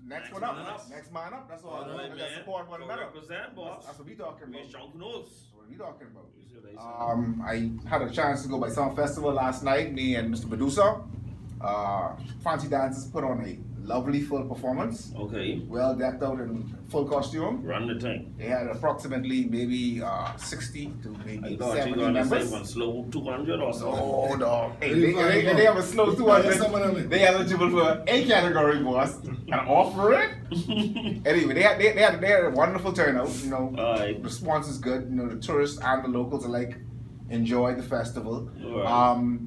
Next one up. Next man up. That's all. Right, We got support one another. Represent, boss. That's what we talking about. Junkanoo. That's what we talking about. I had a chance to go by some festival last night. Me and Mr. Medusa. Fancy Dancers put on a lovely full performance. Okay. Well decked out in full costume. Run the thing. They had approximately maybe 60 to maybe I thought 70 you were going to members. say one slow 200 or so. Oh, no. Hey, they have a slow 200. They eligible for a category, boss. And offer it. Anyway, they had a wonderful turnout. You know, Right. the response is good. You know, the tourists and the locals alike enjoyed the festival. Right.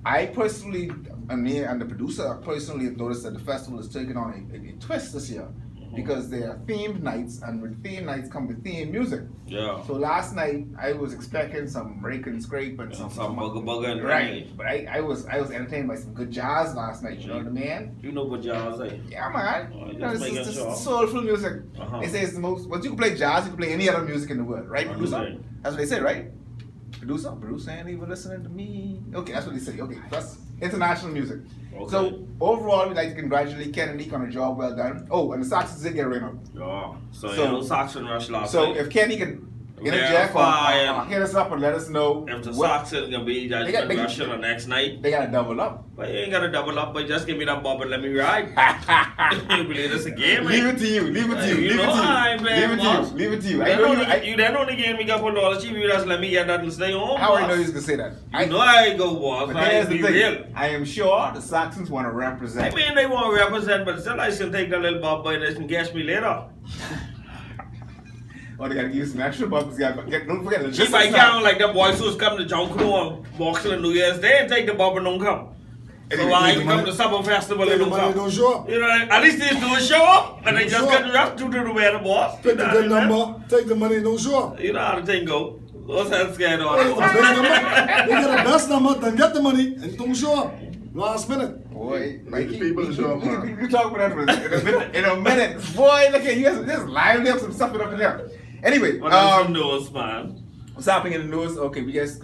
I personally, and me and the producer personally have noticed that the festival is taking on a twist this year. Because they are themed nights, and with themed nights come with themed music. Yeah. So last night I was expecting some rake and scrape and Some some bugger and right. But I was entertained by some good jazz last night. You know what I mean? You know what jazz is? Yeah, man. Oh, You know, just this making is sure. soulful music. They say it's the most. Once you can play jazz, you can play any other music in the world, right, producer? Right. That's what they say, right? Producer ain't even listening to me. Okay, that's what they say. Okay, that's international music. Okay. So overall, we'd like to congratulate Ken and Nick on a job well done. Oh, and the Saxons did get rid of. Yeah. So, So- you know, Saxon Rush last So night. if Kenny can interject Verify or hit us up and let us know If the what Saxon can be that They got- they- Russian the next night, they gotta double up. but you ain't got to double up, but just give me that bubble, let me ride. You believe this a game, Leave man? it to you. Leave it to you. You Leave it know to I you. ain't Leave playing, it to boss. you. Leave it to you. You I know you. you then only gave me couple dollars, you just let me get that and stay home, How I know boss. you was gonna say that? You know I go, boss. But I here's ain't the be thing. real. I am sure the Saxons want to I represent. mean, they won't represent, but still I can take that little bubble and they can catch me later. Oh, they gotta give you some extra bucks. Don't forget the If I count like the boys who's come to Junkanoo and boxing on New Year's Day and take the bubble and don't come. So Anyway, I take can the come to Summer Festival and Take the don't money, come. don't show up. You know, at least these do a show up and they just Show get up. the rest to do the wear the boss. Pick the good number, take the money, don't show up. You know how the thing go. What's that scared They get on? the best number, then get the money, and don't show up. Last minute. Boy, Mikey, people to show up, you talk about that in a minute. Boy, look at you. Just lively up some stuff up in there. Anyway, What else you knows, man? what's happening in the news? Okay, we guys,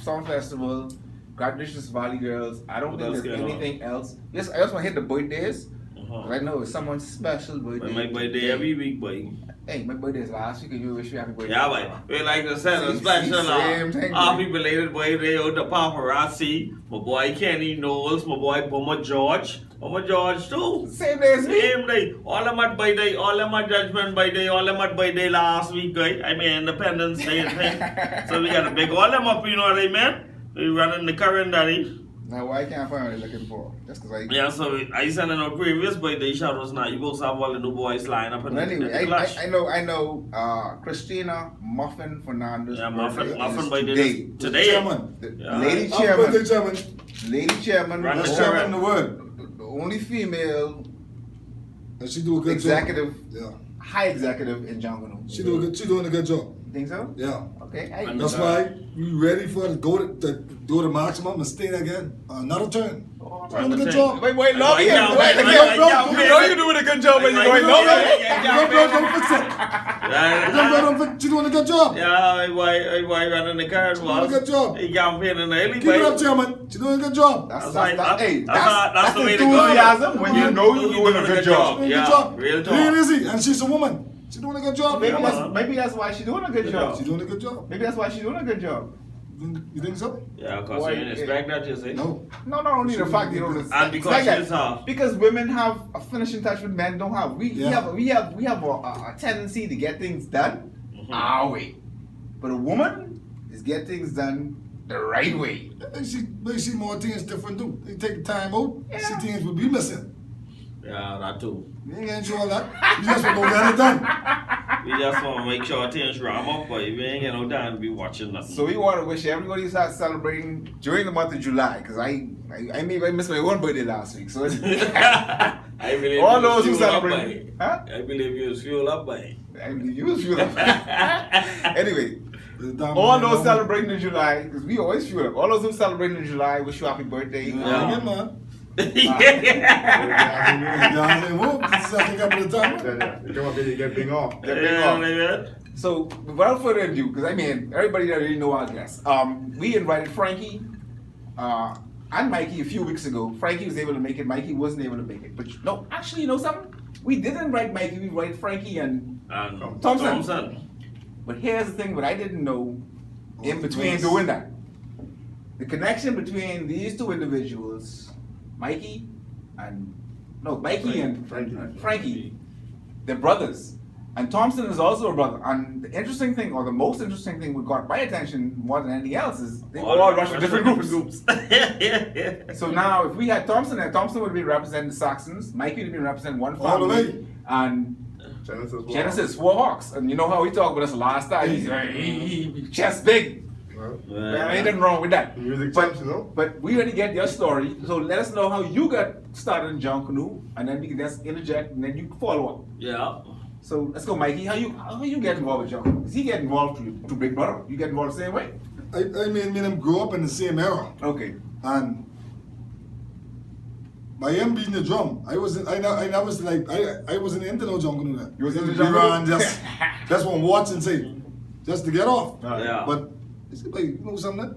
Song Festival, Congratulations Valley Girls. I don't What think else there's going on? anything else. Yes, I also want to hit the birthdays. I know it's someone's special birthday. My birthday every week, boy. Hey, my birthday is last week and you wish you happy birthday. Yeah, boy. We like to send a See, special same thing, happy boy. belated birthday out to paparazzi. My boy Kenny Knowles, my boy Bummer George. Bummer George too. Same day as me. Same day. All of my birthday, all of my judgment birthday, all of my birthday last week, guy. I mean Independence Day and thing. So we got to big all them up, you know what I mean? We running the current daddy. Now, why can't I find what I'm looking for? Just because I. Yeah, so I sent in a previous birthday shout was not. You both have all the new boys line up and But anyway, the clash. I know. Christina Muffin Fernandez. Yeah, Muffin is birthday today. today. Chairman. The Yeah. lady Happy birthday, chairman. chairman. Lady chairman. Run the Best the chairman in the world. only female And she do a good executive, job. high executive in Junkanoo. Yeah. She doing a good job. You think so? Yeah. Okay. And That's why we ready for her to go to maximum and stay there again. Another turn. Doing a good job. Wait, love Wait, him. yeah, Wait, wait, you wait, know yeah, you're doing a good job when you're Wait, going wait, love yeah, him. yeah, Don't fix it. Yeah, She doing a good job. why running the car She doing a good job. He campaigning early, Keep it up, chairman. She doing a good job. That's That's the way to go. enthusiasm when you know you're doing a good job. Doing a Yeah, good job. real talk. Real easy. And she's a woman. She doing a good job. Maybe that's why she's doing a good Good job. job. She doing a good job. Maybe that's why she's doing a good job. You think so? Yeah, because Why- you didn't expect that, you see. No. No, not only the fact you know this. And because she's half. Because women have a finishing touch with men don't have. We Yeah. have a tendency to get things done our way, but a woman is get things done the right way. They see more things different too. They take the time out. Yeah. See things will be missing. Yeah, that too. You ain't gonna show all that. You just want to go get it done. We just want to make sure things ram up, but we ain't got no time to be watching nothing. So we want to wish everybody who's out celebrating during the month of July, because I missed my own birthday last week. So I believe all you those who was fueled up by celebrate, it. huh? I believe you was fueled up by it. I mean, you was fueled up. Anyway, all those celebrating in July, because we always fuel up. All those who celebrating in July, wish you happy birthday. Yeah, yeah, man. Yeah. Johnny, whoop. This is I think up at the time. You come up here, you get bing off. Get big off. So without further ado, because I mean everybody that already know our guests. We invited Frankie and Mikey a few weeks ago. Frankie was able to make it. Mikey wasn't able to make it. But no, actually, you know something? We didn't write Mikey, we write Frankie and And Thompson. But here's the thing, what I didn't know in between doing that. The connection between these two individuals, Mikey and Frankie, they're brothers. And Thompson is also a brother. And the interesting thing, or the most interesting thing, what got my attention more than anything else is they all rushed for different groups. So now, if we had Thompson there, Thompson would be representing the Saxons, Mikey would be representing one family, and Genesis Warhawks. And you know how he talked with us last time? He's chest big. Ain't nothing wrong with that. But we already get your story, so let us know how you got started in Junkanoo, and then we can just interject, and then you follow up. Yeah. So let's go, Mikey. How you get involved with Junkanoo? Does he get involved through Big Brother? You get involved the same way? I mean, me and him grew up in the same era. Okay. And by him beating the drum, I wasn't into no Junkanoo then. You was into Junkanoo? We ran just one watch and say, just to get off. Yeah. But I said, wait, you know something?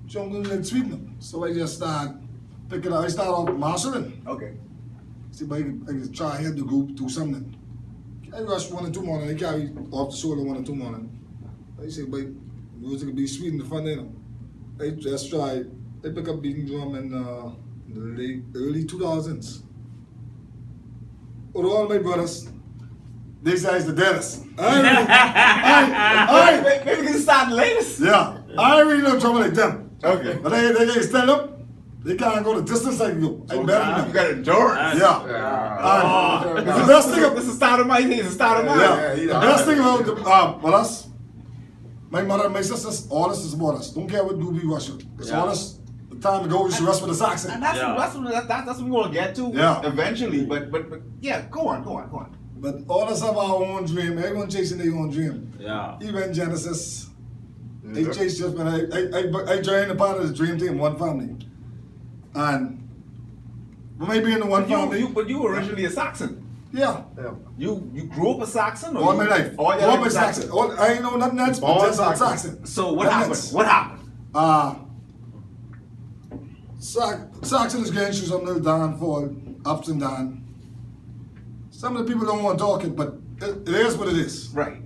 Junkanoo in Sweden. So I just started picking up. I started off marshalling. Okay. See, I could try to help the group do something. I rushed 1 and 2 morning. I carry off the solo 1 and 2 morning. I said, but music could be sweet in the front end. I just tried. I picked up beating drum in the early 2000s. With all my brothers, these guys the deadest. Maybe we can start the latest. Yeah, I really know trouble like them. Okay. But they can stand up. They can't go the distance I can go. I better than them. You got endurance. Yeah. It's the best thing. This is the start of my thing. It's the start of mine. Yeah. The best thing about us, my mother and my sisters, all this is about us. Don't care what group we rush with. It's all us. The time to go, we should rest with the Saxon. And that's what we want to get to eventually. But yeah, go on. But all us have our own dream. Everyone chasing their own dream. Yeah. Even Genesis, they chase just when I joined a part of the dream team, one family. And maybe in the one family. But you were originally a Saxon. Yeah. You grew up a Saxon? Or all my life. All your life my Saxon. I ain't know nothing else but just Saxon. So what happened? What happened? Saxon is going through some little downfall, ups and downs. Some of the people don't want to talk it, but it is what it is. Right.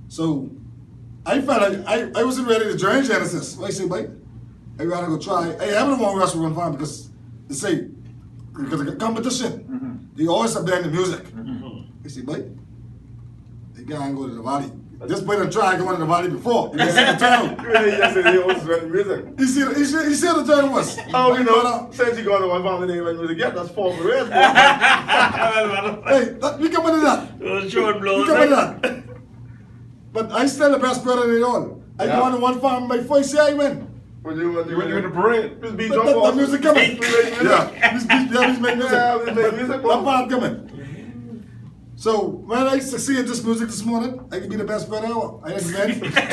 So I felt like I wasn't ready to join Genesis. I said, wait, I gotta go try. I haven't want to wrestle one time because they say, because of the competition, they always have done the music. I said, wait, they can't go to the valley. This boy done tried going to the valley before. He didn't see the title. He just said he always went music. He said the title was. Oh, you know, since you got to one family name and music, yeah, that's 4 for red. Hey, we come into that. Short blows. We come into that. But I still the best brother than all. I go on to one farm by first year I win. When you went in the parade. Just beat The drum music coming. Yeah, we make music. That part coming. So when I succeed this music this morning, I can be the best brother ever. I have met 2 different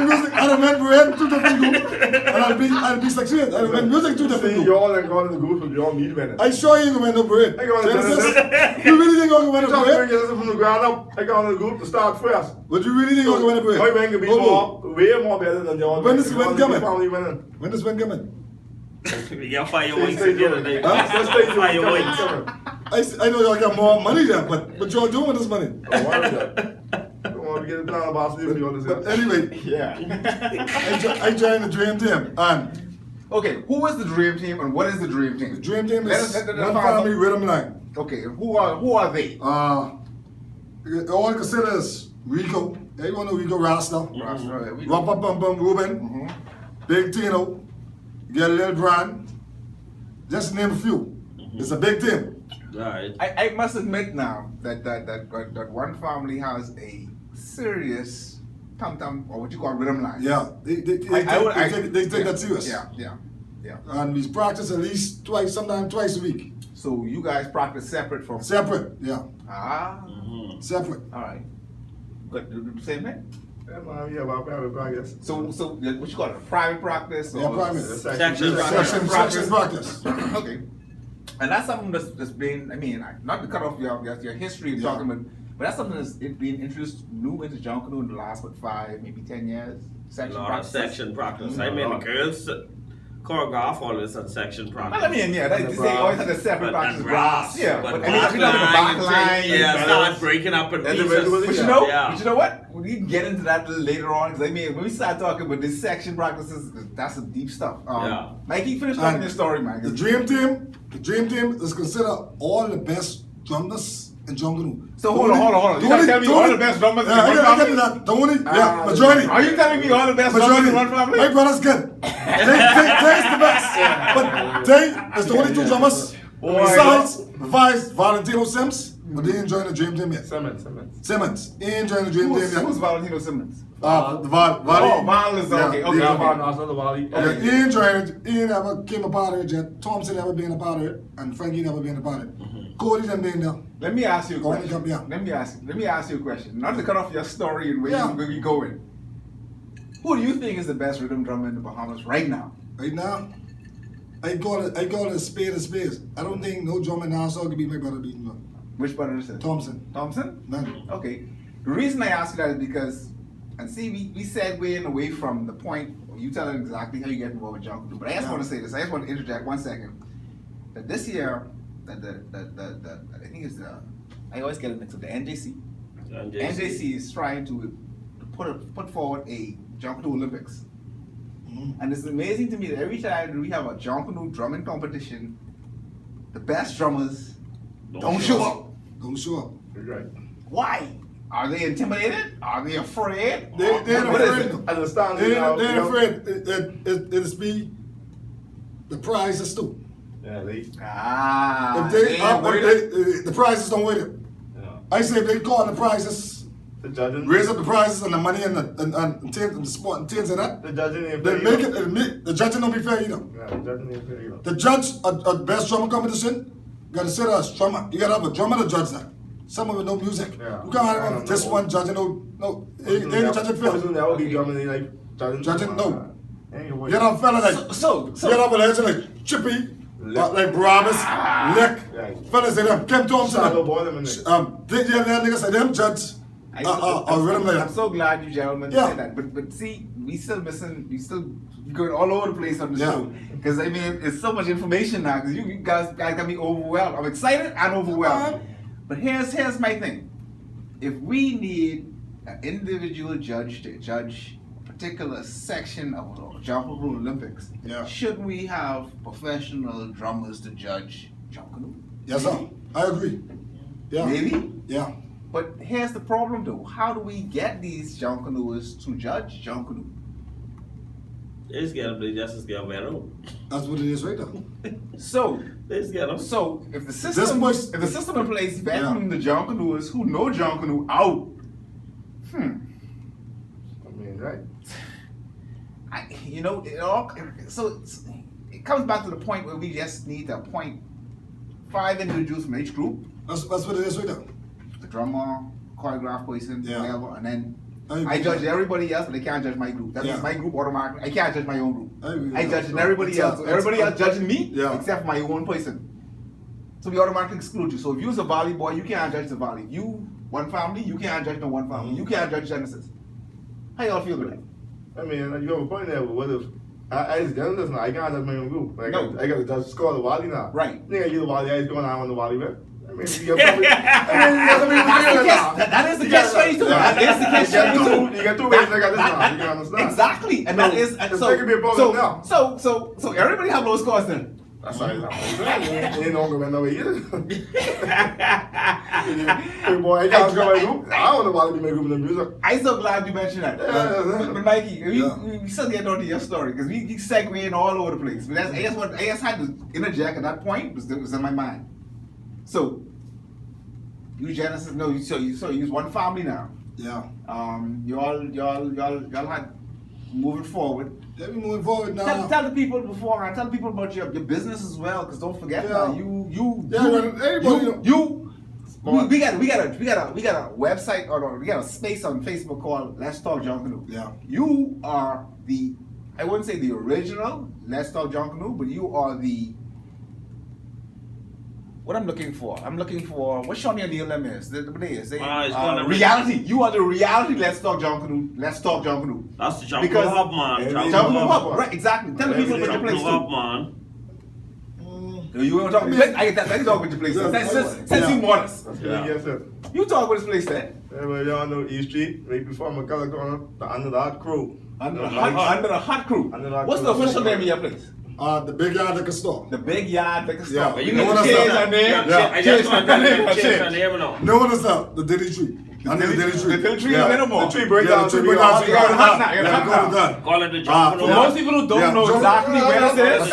groups. I don't met bread 2 different groups, and I'll be succeeded. I don't met music 2 different groups. You all are going in the group, but you all need winning. I sure you ain't gonna win no bread. I go on the You really think I'm gonna win no bread? from the ground up. I go on the group to start first. But you really think I'm gonna win a bread? My man can be way more better than your When this win coming? Winning. When this win coming? We got fire wings together. Fire wings. I know y'all got more money there, but y'all doing with this money? Oh, why is that? Don't want to get it down about But anyway, Yeah. I joined the Dream Team. And Okay, who is the Dream Team and what is the Dream Team? the Dream Team is Let us one find family out. rhythm line. Okay, who are they? All consider is Rico. Everyone know Rico Rasta. Rumpa Bum Bum Ruben. Big Tino. You get a little Brand. Just to name a few. It's a big team. Right. I must admit now that one family has a serious tom-tom, or what you call rhythm line. Yeah, they take that serious. Yeah. And we practice at least twice, sometimes twice a week. So you guys practice separate from... Separate, yeah. Separate. All right. But do the same thing? Yeah, about private practice. So what you call it, a private practice? Or Yeah, private. Section practice. Okay. And that's something that's been, I mean, not to cut off your history of talking about, but that's something that's been introduced new into Junkanoo in the last, 5, maybe 10 years? Section practice. I mean, the girls choreograph always had section practice. Well, I mean, yeah, they always had a separate practice and brass. Yeah, but I mean, if you look at the back line, yeah, start breaking up in pieces. but you know what? We can get into that a little later on, because I mean, when we start talking about this section practices, that's some deep stuff. Mikey, finish talking your story, man. The dream team is considered all the best drummers in Junkanoo. So hold on. You gotta tell me all the best drummers in one family? Majority. Are you telling me all the best drummers in one family? My brother's good. They's the best. But they is the only two drummers. Besides, Valentino Sims, but they ain't joined the dream team yet. Simmons. He ain't joined the dream team yet. Who's Valentino Simmons? Val is okay. Okay. He ain't joined it. He ain't never came a part of it yet. Thompson never been a part of it, and Frankie never been a part of it. Cody done been there. Let me ask you a question. Let me ask you a question. Not to cut off your story and where you're going. Who do you think is the best rhythm drummer in the Bahamas right now? Right now, I call it a spade a spade. I don't think no drummer in Nassau can be my brother beating one. Which brother is it? Thompson. Thompson? None. Okay. The reason I ask you that is because, and see, we segueing away from the point of you telling exactly how you get involved with Junkanoo. But I just want to say this. I just want to interject 1 second. That this year, I think it's I always get it mixed up. The NJC. NJC is trying to put forward a Junkanoo Olympics. And it's amazing to me that every time we have a Junkanoo drumming competition, the best drummers don't show up. Don't show up. You're right. Why? Are they intimidated? Are they afraid? They're afraid. They're afraid. It's be the prizes too. Yeah, the prizes don't win it. Yeah. I say if they call the prizes, the judging, raise up the prizes and the money and the sport and things and that. The judging ain't fair. They make it. The judging don't be fair either. Yeah, the judging ain't fair either. The judge at best drummer competition gotta sit as drummer. You gotta have a drummer to judge that. Some of it no music. Yeah. You can't have this one judging no. Ain't judging fair. That would be drumming like judging no. You gotta have fella like so. You gotta have a legend like Chippy. Like Barabbas, Lick, fellas like them, Kim Thompson, niggas like them judge. I'm so glad you gentlemen said that. But see, we still going all over the place on the show. Because I mean, it's so much information now. Because you guys got me overwhelmed. I'm excited and overwhelmed. But here's my thing. If we need an individual judge to judge particular section of Junkanoo Olympics, should we have professional drummers to judge Junkanoo? Yes, sir. I agree. Yeah. Maybe? Yeah. But here's the problem though. How do we get these Junkanooers to judge Junkanoo? They just get better. That's what it is right now. So if the system in place vetting the Junkanooers who know Junkanoo out, right. It comes back to the point where we just need to appoint 5 individuals from each group. That's what it is right now. The drummer, choreograph person, whatever, and then I judge everybody else, but they can't judge my group. That means my group automatically. I can't judge my own group. I judge everybody else. So everybody else judging me except for my own person. So we automatically exclude you. So if you're a Valley boy, you can't judge the Valley. If you one family, you can't judge no one family. You can't judge Genesis. How y'all feel about it? I mean, you have a point there, but what if as Genesis now, I can't judge my own group. Like, I got to judge the score of the Valley now. Right. Nigga, you the Valley, I just going on the Valley, man. I mean, that is the catch-22. That is the catch-22. You got two ways I got this now. You can understand. Exactly. And that is so everybody have low scores then. That's why ain't no going that way either. Hey boy, I can't go my group. I don't know why they make group in the music. I'm so glad you mentioned that. But Mikey, we still get on to your story because we segueing all over the place. But I just had to interject at that point because it was in my mind. So you Genesis, you one family now. Yeah. Y'all had moving forward. Yeah, we moving forward now. Tell the people beforehand. Tell the people about your business as well, because don't forget now. We got a website or we got a space on Facebook called Let's Talk Junkanoo. Yeah. You are I wouldn't say the original Let's Talk Junkanoo, but you are what I'm looking for. I'm looking for what Shawnee and Neil them is. What they is. Reality. You are the reality. Let's talk Junkanoo. Let's talk Junkanoo. That's the Junkanoo Hub, man. Junkanoo Hub, right? Exactly. Tell the people about your place Hub, too. man. You want to talk about your place? I get that. Let me talk about your place. Since you want us. You talk about this place then. Yeah, well, y'all know East Street, right before McCullough Corner, the Under the Hot Crew. Under the hot crew. What's the official name of your place? The Big Yard Liquor Store. The Big Yard Liquor Store. Yeah. You know what I'm saying? I just want to change your name now. No one is up. The Diddy Tree. The Diddy Tree is minimal. The tree breakdown. You got to done. Call it the Junkanoo. For most people who don't know exactly where this is,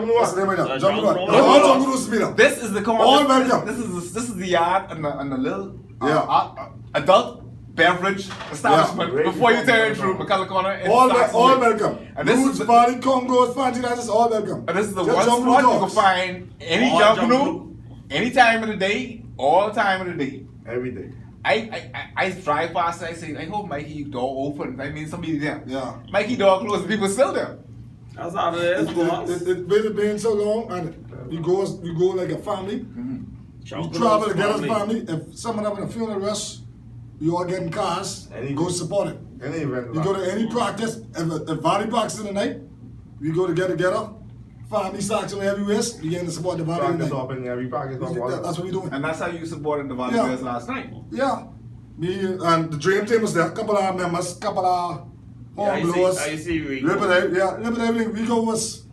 What's the name of that? Junkanoo. this is the corner. All welcome. This is the yard and the little adult beverage establishment before you turn through McCullough Corner. All welcome. And this Roots, is Valley, Congos, Fancy Dances, all welcome. And this is the one spot you can find any Junkanoo, any time of the day, all time of the day. Every day. I drive past and I say, I hope Mikey door open. I mean, somebody there. Yeah. Mikey door closed, people still there. That's how it is, boss. It's been so long, and we go like a family. We travel together as a family. If someone having a funeral rush, we all get in cars and go support it. Any event. We go to any practice. If Valley practice in the night, we go together. Family socks on every wrist. We get to support the Valley Practice tonight. up in every practice up. That's what we doing. And that's how you supported the volunteers last night. Yeah. Me and the Dream Team was there. Couple of members, couple of homeblowers. I see Rico. Liberty. Rico was,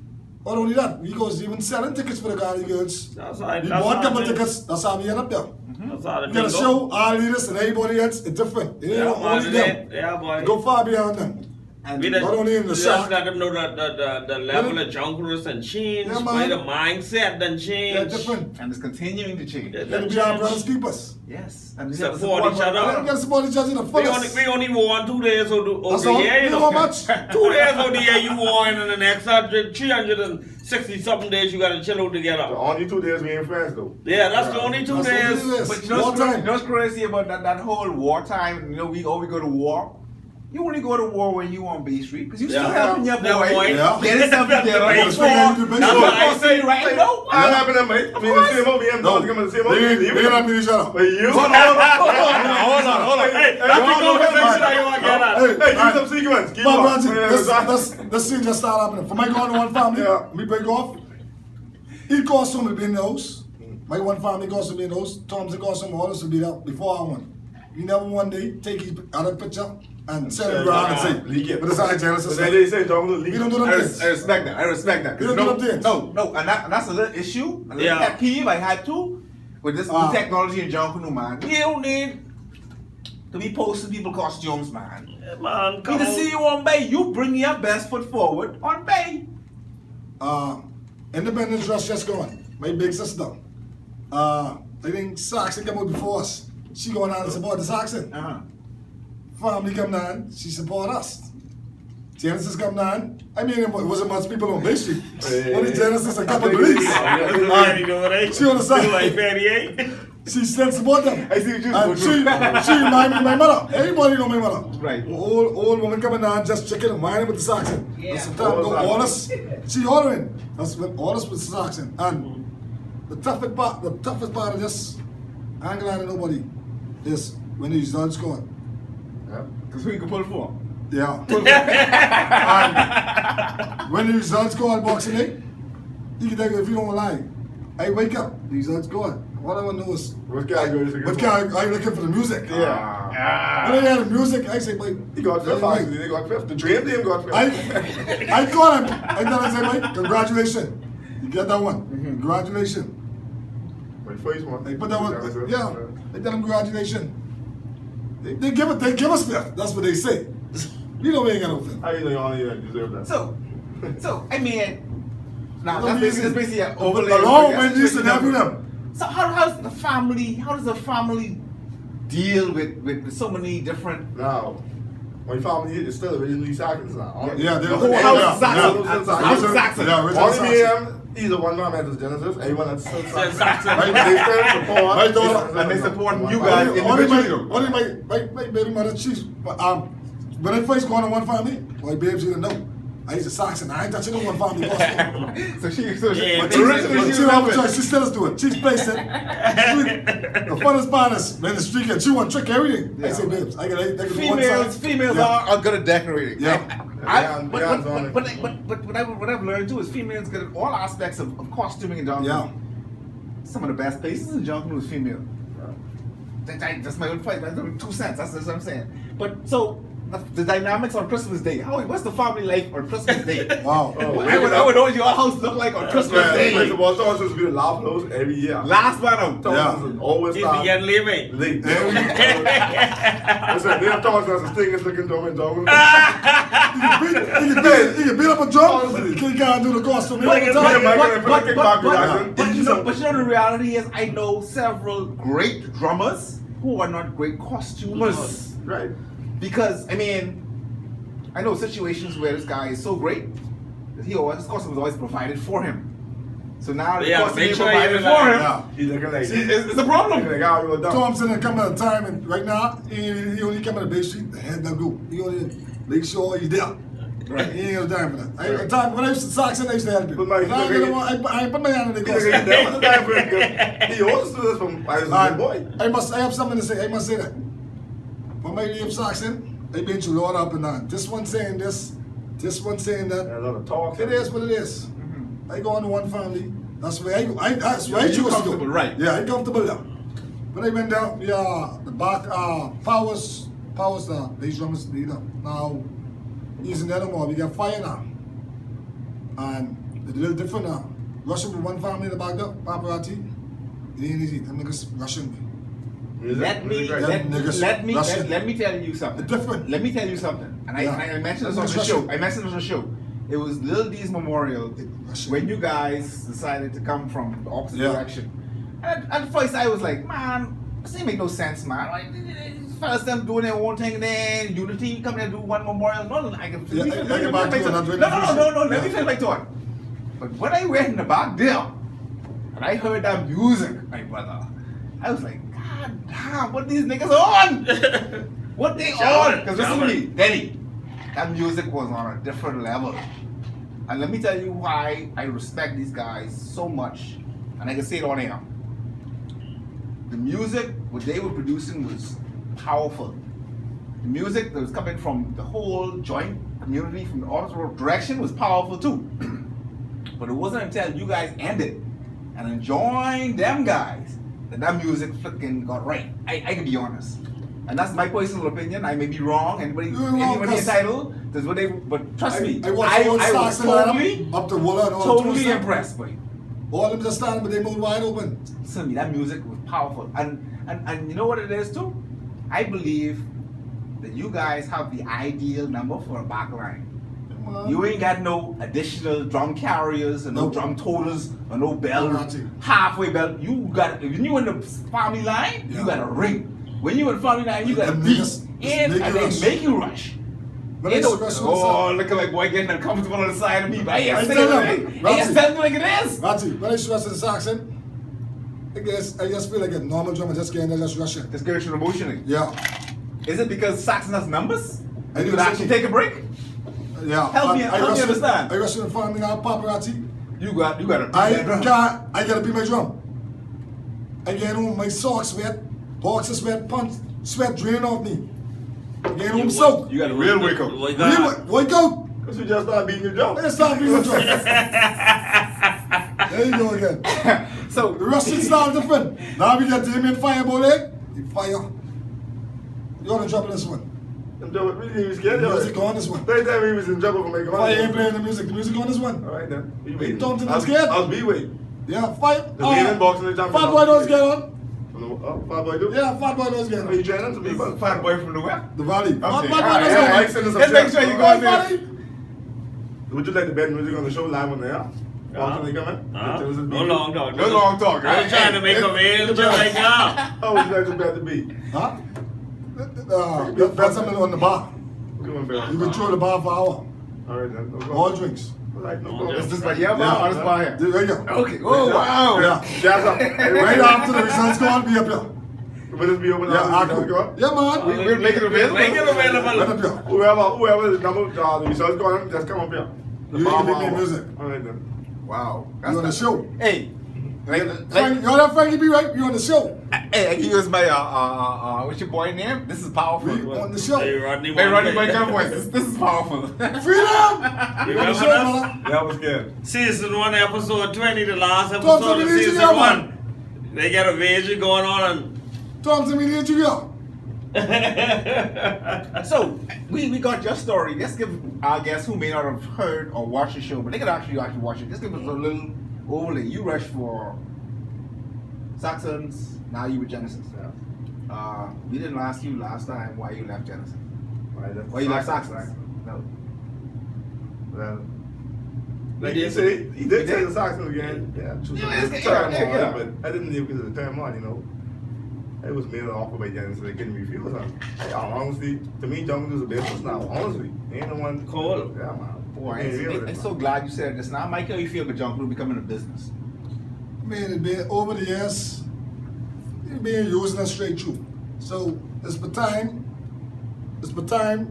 not only that, Rico was even selling tickets for the Galley Girls. That's right. We bought a couple of tickets. That's how we end up there. That's how We got a show, our leaders and everybody else, it's different. It ain't only them. Yeah, boy. Go far beyond them. And We not only in the just shock. let them know that the level of Junkanoo and change, Yeah, man. the mindset done change. They're different. it's continuing to change. Yeah, Let them be our brothers keepers. Yes. And we Support have to each Let other. them get support each other in the fullest. We only won 2 days of That's the all. year, you You know know. how much? 2 days of the year you won, and the next 360 something days you gotta chill out The together. only 2 days we ain't friends though. Yeah, that's the only 2 That's what days. it is. But you know Wartime. what's crazy about that whole wartime, we go to war. You only go to war when you on B Street, because you still helping your boy. Yeah. Get himself together. Right. Before, that's what I say right now. What happened to me? I mean, the same old BM dogs come in the same old They don't meet each other. But you? Hold on. Hey, that's the conversation I want to get at. Hey, Hey, give me some sequence. Keep But on. this scene just started happening. For my going to one family, we break off. He calls somebody to be in the house. My one family calls to be in the house. Tom's calls some orders to be there before I won. He never one day take his other picture and send it around and say, Leak it. but it's not Genesis. But they say don't leak We don't it. do I them things. respect that. I respect that. You don't do them things. No, and that's a little issue, a little pet peeve I had too with this new technology in Junkanoo, man. We don't need to be posting people costumes, man. Yeah, man, We come to on. see you on Bay. You bring your best foot forward on Bay. Independence Rush just going. My big sister. I think Saxon come out before us. She going out to support the Saxon. Family come down, she support us. Genesis come down. I mean, it wasn't much people on Bay Street. Only Genesis and a couple of police. She on the side. She still support them. I see what you And she remind me of my mother. Everybody know my mother. Right. Old woman coming down, just checking and whining with the Saxon. Yeah. And sometimes go honest. She ordering. That's when honest with the Saxon. And the toughest part of this, I ain't gonna lie to nobody, is when the results score. Because who you can pull for? Yeah. And when the results go on Boxing Day, you can take it if you don't lie. I wake up, the results go on. All I want to know is What category is it? what category are you looking for the music? Yeah. When they had the music, I say, wait. He got fifth, actually. They got fifth. The Dream Team got fifth. I call him. I tell him, I say, Mike, congratulations. You get that one. Congratulations. My first one. They put that one. Yeah. They tell him congratulations. They give us fifth. That's what they say. You know we ain't got no fifth. How you know you only deserve that? So I mean, now that's basically an overlay. Along with this and having them. So how does the family deal with so many different? Now, my family is still originally Saxons now. Yeah, The whole house is Saxon. House is Saxon. Yeah, original Only me Saxon. either one man has Genesis, everyone that's still Saxon. Saxon. Right, They still support. My daughter- And they supporting you guys individually. Only my baby mother, she's, when I first go on to one family, my babes didn't know. I used to Saxon. I ain't touching no one family costume. So she Yeah, but but originally She was have a loving choice. She still is doing. She's placed it. The funnest partners in the street and she want trick everything. I say, babes, I gotta do one side. Females are good at decorating. Yeah. What I've learned too is females good at all aspects of costuming and Junkanoo. Yeah. Some of the best places in Junkanoo is female. That's my own fight. That's 2 cents. That's what I'm saying. But so the dynamics on Christmas Day. What's the family life on Christmas Day? Wow. I would know what your house look like on Christmas Day. First of all, Thomas used to be the laugh house every year. Last one out. Thomas was always He's start began living. late. Listen, they have Thomas as a stingers looking dumb and dog. He can beat up a drum. He can't do the costume. But you know the reality is I know several great drummers who are not great costumers. Right. Because I mean, I know situations where this guy is so great that his costume was always provided for him. So now the costume is provided for him. Yeah. He's looking like It's a problem. Thompson and come at a time and right now he only come at the Bay Street, the head that go. He only make sure he's there. Right. He ain't got time for that. When I used to Saxon, I used to help him. But I put my hand in the costume. He also do this from I was a boy. I have something to say. I must say that. For my name Saxon, I've been through a lot up and down. This one saying this one saying that. A lot of talk. It is what it is. I go on to one family. That's where I go. That's where I choose to go. Right. Yeah, I'm comfortable there. When I went down, the back powers these drummers leader. Now using that no more. We got fire now. And it's a little different now. Rushing with one family in the back there, paparazzi. It ain't easy. Them niggas rushing me. Let me tell you something. Different. Let me tell you something. And I mentioned this on the show. I mentioned this on the show. It was Lil D's memorial when you guys decided to come from the opposite direction. And at first I was like, man, this ain't make no sense, man. Like, fellas them doing their own thing, then Unity come there and do one memorial. No, let me finish my thought. But when I went in the back there and I heard that music, my brother, I was like, God damn, what these niggas on? What they on? Because listen to me, Denny, that music was on a different level. And let me tell you why I respect these guys so much. And I can say it on air. The music, what they were producing was powerful. The music that was coming from the whole joint community from the opposite direction was powerful too. But it wasn't until you guys ended and enjoying them guys that music flicking got right. I can be honest. And that's my personal opinion. I may be wrong. Anybody entitled? That's what they. But trust me, I was totally up to Walla and all totally impressed by it. All of them just standing, but they moved wide open. Listen to me, that music was powerful. And you know what it is too? I believe that you guys have the ideal number for a back line. You ain't got no additional drum carriers and no drum toters or no bell, halfway bell. You got, when you in the family line, you got a ring. When you in the family line, you got a beat. And they make you rush. Looking like boy getting uncomfortable on the side of me. But I tell you like it is. Ratty, when I stress in the Saxon, I just feel like a normal drummer just getting there, just rushing. Just getting through emotionally. Yeah. Is it because Saxon has numbers? And you could actually take a break? Yeah. Help me understand. I rush in the family now, paparazzi. You got to beat that drum. I gotta beat my drum. I get home, my socks wet, boxers sweat, pants, sweat drain off me. Get home soaked. You got a real wake up. Wake up. Because you just started beating your drum. Let's start beating your drum. There you go again. So the Russian style different. Now we got the fireball egg. The fire. You want to drop this one? He was scared. The music on this one. Every time he was in trouble for making Fire ain't playing the music. The music on this one. All right then. He Thompson was scared. I was B-Way. Yeah, fire. The leading box in the jump. Fat boy don't get on. Fat boy do? Yeah, fat boy don't get on. Are you training to me? Fat boy from the where? The valley. Fat boy Let's don't make sure you go in there. Would you like the band music on the show live on the air? Can they come in? No long talk. No long talk. I'm trying to make a real joke right now. How would you like the band to be? Huh? That's something on the bar. You can throw the bar for an hour. All right then. No All drinks. All right, no problem. Is this by your bar or this bar here? There you go. Okay. Oh wow. Yeah. Jazz up. Right after the results go on, be up here. Will this be open? Yeah, man. We'll make it available. Make it available. Whoever the number the results going, just come up here. You ain't make music. All right then. Wow. You on the show? Hey. Frank, y'all that Frankie B, right? You on the show? Hey, I can use my what's your boy name? This is powerful. We on the show. Hey, Rodney, my gun voice. This is powerful. Freedom! You on the remember show, that? brother. That was good. Season 1, episode 20, the last Tom, episode somebody of needs you season there, 1. They got a vision going on. Thompson, we need you here. So we got your story. Let's give our guests who may not have heard or watched the show, but they could actually watch it. Just give us a little overlay. You rushed for Saxons, now you with Genesis. Yeah. We didn't ask you last time why you left Genesis. Why you left Saxons? No. Well, like he said, he did say the Saxons again. Yeah, but I didn't leave because of the term on, you know. It was made an offer by Genesis, they couldn't refuse them. Hey, honestly, to me, Junkanoo is a business now. Honestly, ain't no one Cool. Yeah, man. Boy, I'm so glad you said this. Now, Mike, how you feel about Junkanoo becoming a business? Man, it been over the years, it been using us straight through. So it's for time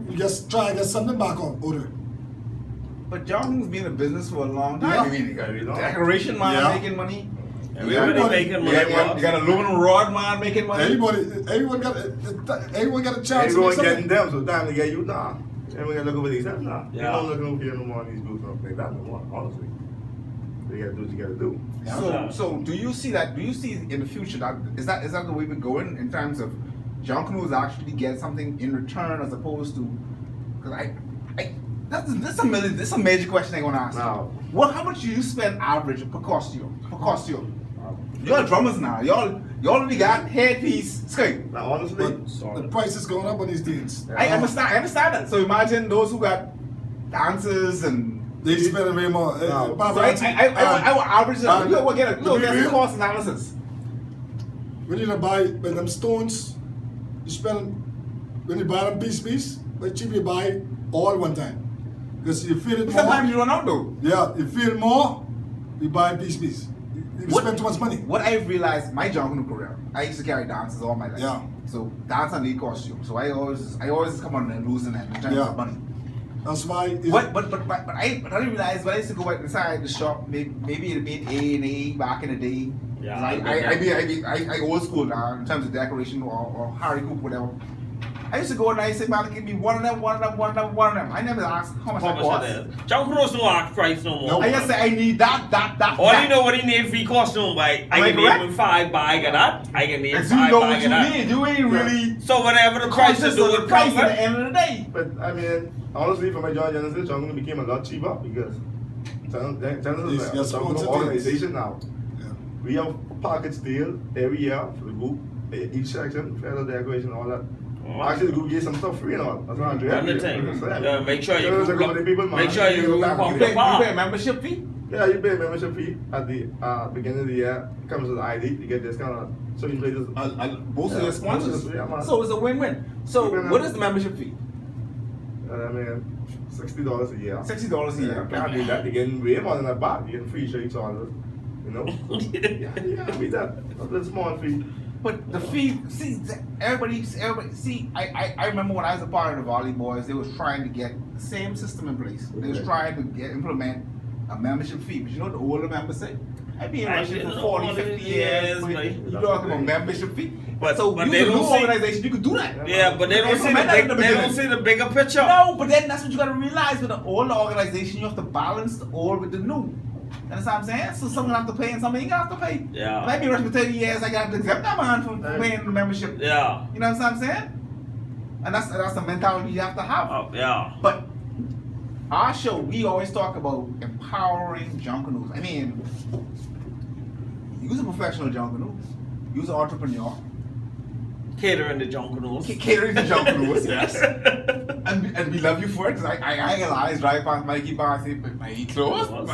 you just try to get something back on order. But Junkanoo's been in business for a long time. Yeah. I mean, you got a decoration man Yeah. making money. Everybody making money. You got a aluminum rod man making money. Everyone got a chance. Everyone to getting them, so time to get you now. Everyone got to look over these things now. Yeah. You don't look over here no more on these groups like that no more, honestly. You gotta do what you gotta do. So do you see that? Do you see in the future that is that the way we're going in terms of Junkanoo is actually get something in return as opposed to? Because that's a major question I'm gonna ask. Now, How much do you spend average per costume? Y'all drummers now. Y'all only got headpiece, skirt. now honestly, the price is going up on these things. I understand that. So imagine those who got dancers and. They spend way more. So I will average it. We'll get a cost analysis. When you buy them stones, you spend when you buy them piece, but cheap you buy all one time. Because you feel it more. Sometimes you run out though. Yeah, you feel more, you buy piece. You spend too much money. What I've realized, my Junkanoo career, I used to carry dancers all my life. Yeah. So dance and lead costume. So I always come on and losing that in terms of money. That's why. But I didn't realize when I used to go inside the shop, maybe it made A&A back in the day. Yeah, I old school now in terms of decoration or Harry Coop, whatever. I used to go and I say, man, give me one of them. I never asked how much that cost. Junkanoo's no ask price no more. I just say I need that. All you know what he need for your costume, I can name him 5 bag of that. I can name 5 bag of that. You ain't really. So whatever the price is, do it price proper. at the end of the day. but I mean, honestly, for my job, Genesis, Junkanoo became a lot cheaper because Genesis is an organization now. Yeah. We have package deal every year for the group, each section, feather decoration, all that. Actually, the group gets some stuff free and all. That's what I'm doing. Run the thing. Yeah, make sure you Make sure you group up You the pay bar. a membership fee? Yeah, you pay a membership fee at the beginning of the year. Comes with the ID, you get discount. So you play this. Most of your sponsors. Yeah, man. So it's a win-win. So what is the membership fee? I mean, $60 a year. $60 a year. You can't beat that. You're getting way more than that back. You're getting free shirts on it. You know? Yeah, you can't beat that. A little small fee. But the fee, see, everybody, see, I remember when I was a part of the Volley Boys, they was trying to get the same system in place. They was trying to implement a membership fee. But you know what the older members say? I've been rushing for 40, 50 years. You talking about membership fee? But they you don't new see, organization, you could do that. yeah, but they don't see the bigger picture. No, but then that's what you gotta realize with the older organization, you have to balance the old with the new. You understand what I'm saying? So someone have to pay and someone ain't got to pay. Yeah. If I be rushing for 30 years, I got to exempt that man from paying the membership. Yeah. You know what I'm saying? And that's the mentality you have to have. Oh, yeah. But our show, we always talk about empowering Junkanoos. I mean, use a professional Junkanoo, use an entrepreneur, Catering to Junkanoos. catering to Junkanoos, yes. And we love you for it. Cause I ain't gonna lie, drive past Mikey bar and say, but Mikey closed. Oh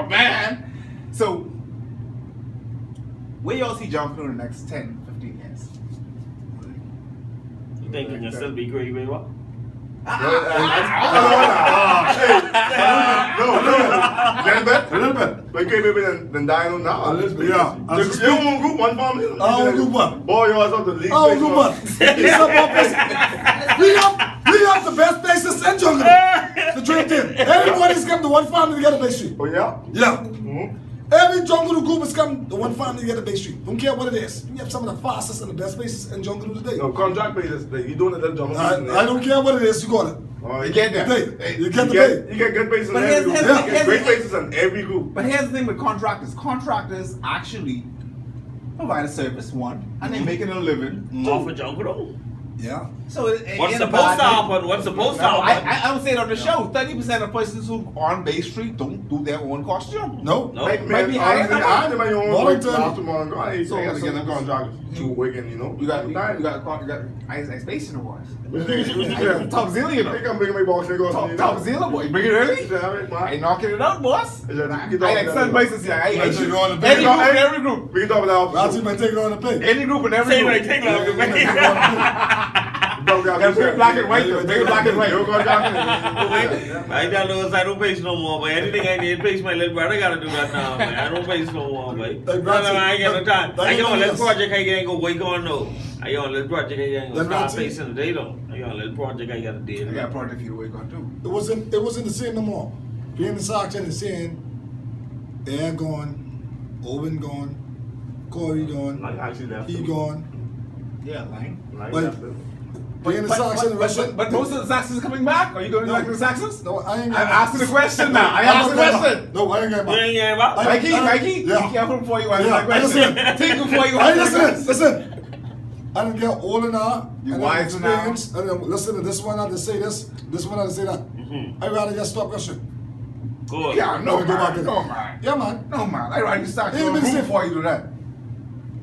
man. So, where y'all see Junkanoo in the next 10, 15 years? You think you can still be great, baby? What? A little bit. But can't maybe then Dino now. A little bit, yeah. You won't group one family. I won't group one. Boy, yours up the league. I won't group one. It's about We have the best places in Junkanoo to drink in. Everybody's come to one family to get a Bay Street. Oh, yeah? Yeah. Mm-hmm. Every Junkanoo group has come to one family to get a Bay Street. Don't care what it is. We have some of the fastest and the best places in Junkanoo today. No, contract basis. You don't let them jump. I don't care what it is, you got it. You get that. You get the pay. You get good bases in But every here's- group. here's- You get great bases in every group. But here's the thing with contractors. Contractors actually provide a service, one, and they make it a living. Off of Junkanoo. Yeah. So it What's ain't a supposed bad to thing. happen? What's supposed to No, happen? I would say it on the show. 30% of persons who on Bay Street don't do their own costume. No. No. Might be higher than that. I my own work Volunteer. last tomorrow. I So- gotta get so- them contractors to working, you know. You got I space in the boys. Top Zilla, you know. They come bring my box. They go. Top Zilla, boy. Bring it early. I ain't knocking it out, boss. Is that- I you can like talk sun about bases, yeah. I Let's go on the any big- group in every group. We can talk about I'll see my take it on the plate. Any group in every Say group. right, take love. That's very black and white though. Very black and white. I got no, I don't pace no more, but anything I need, pace my little brother. I gotta do that now, man. I don't pace no more, man. I ain't got no time. I got a little project I ain't gonna wait on no. I got a little project I ain't gonna start pacing today though. I got a little project I gotta do. I got a project for you to work on too. It wasn't the same no more. Being the Sox and the saying, Air gone, Owen gone, Corey gone, he gone. Yeah, line. Being the Sox and the Russian. But most of the Saxons coming back. Are you going to like the Saxons? No, I ain't I'm asking the question now. I asked the question. No, I ain't got You ain't getting about? Mikey, be Yeah. careful before you answer Yeah, my question. Think before you Hey, answer the question. listen. I didn't get older now. You I wise didn't now. experience. I didn't listen to this one, I to say this one, I to say that. I'd rather just stop rushing. Good. Yeah, no Go back man. to No them. man. Yeah, man. No man. I'd rather start Hey, your but group listen. before you do that.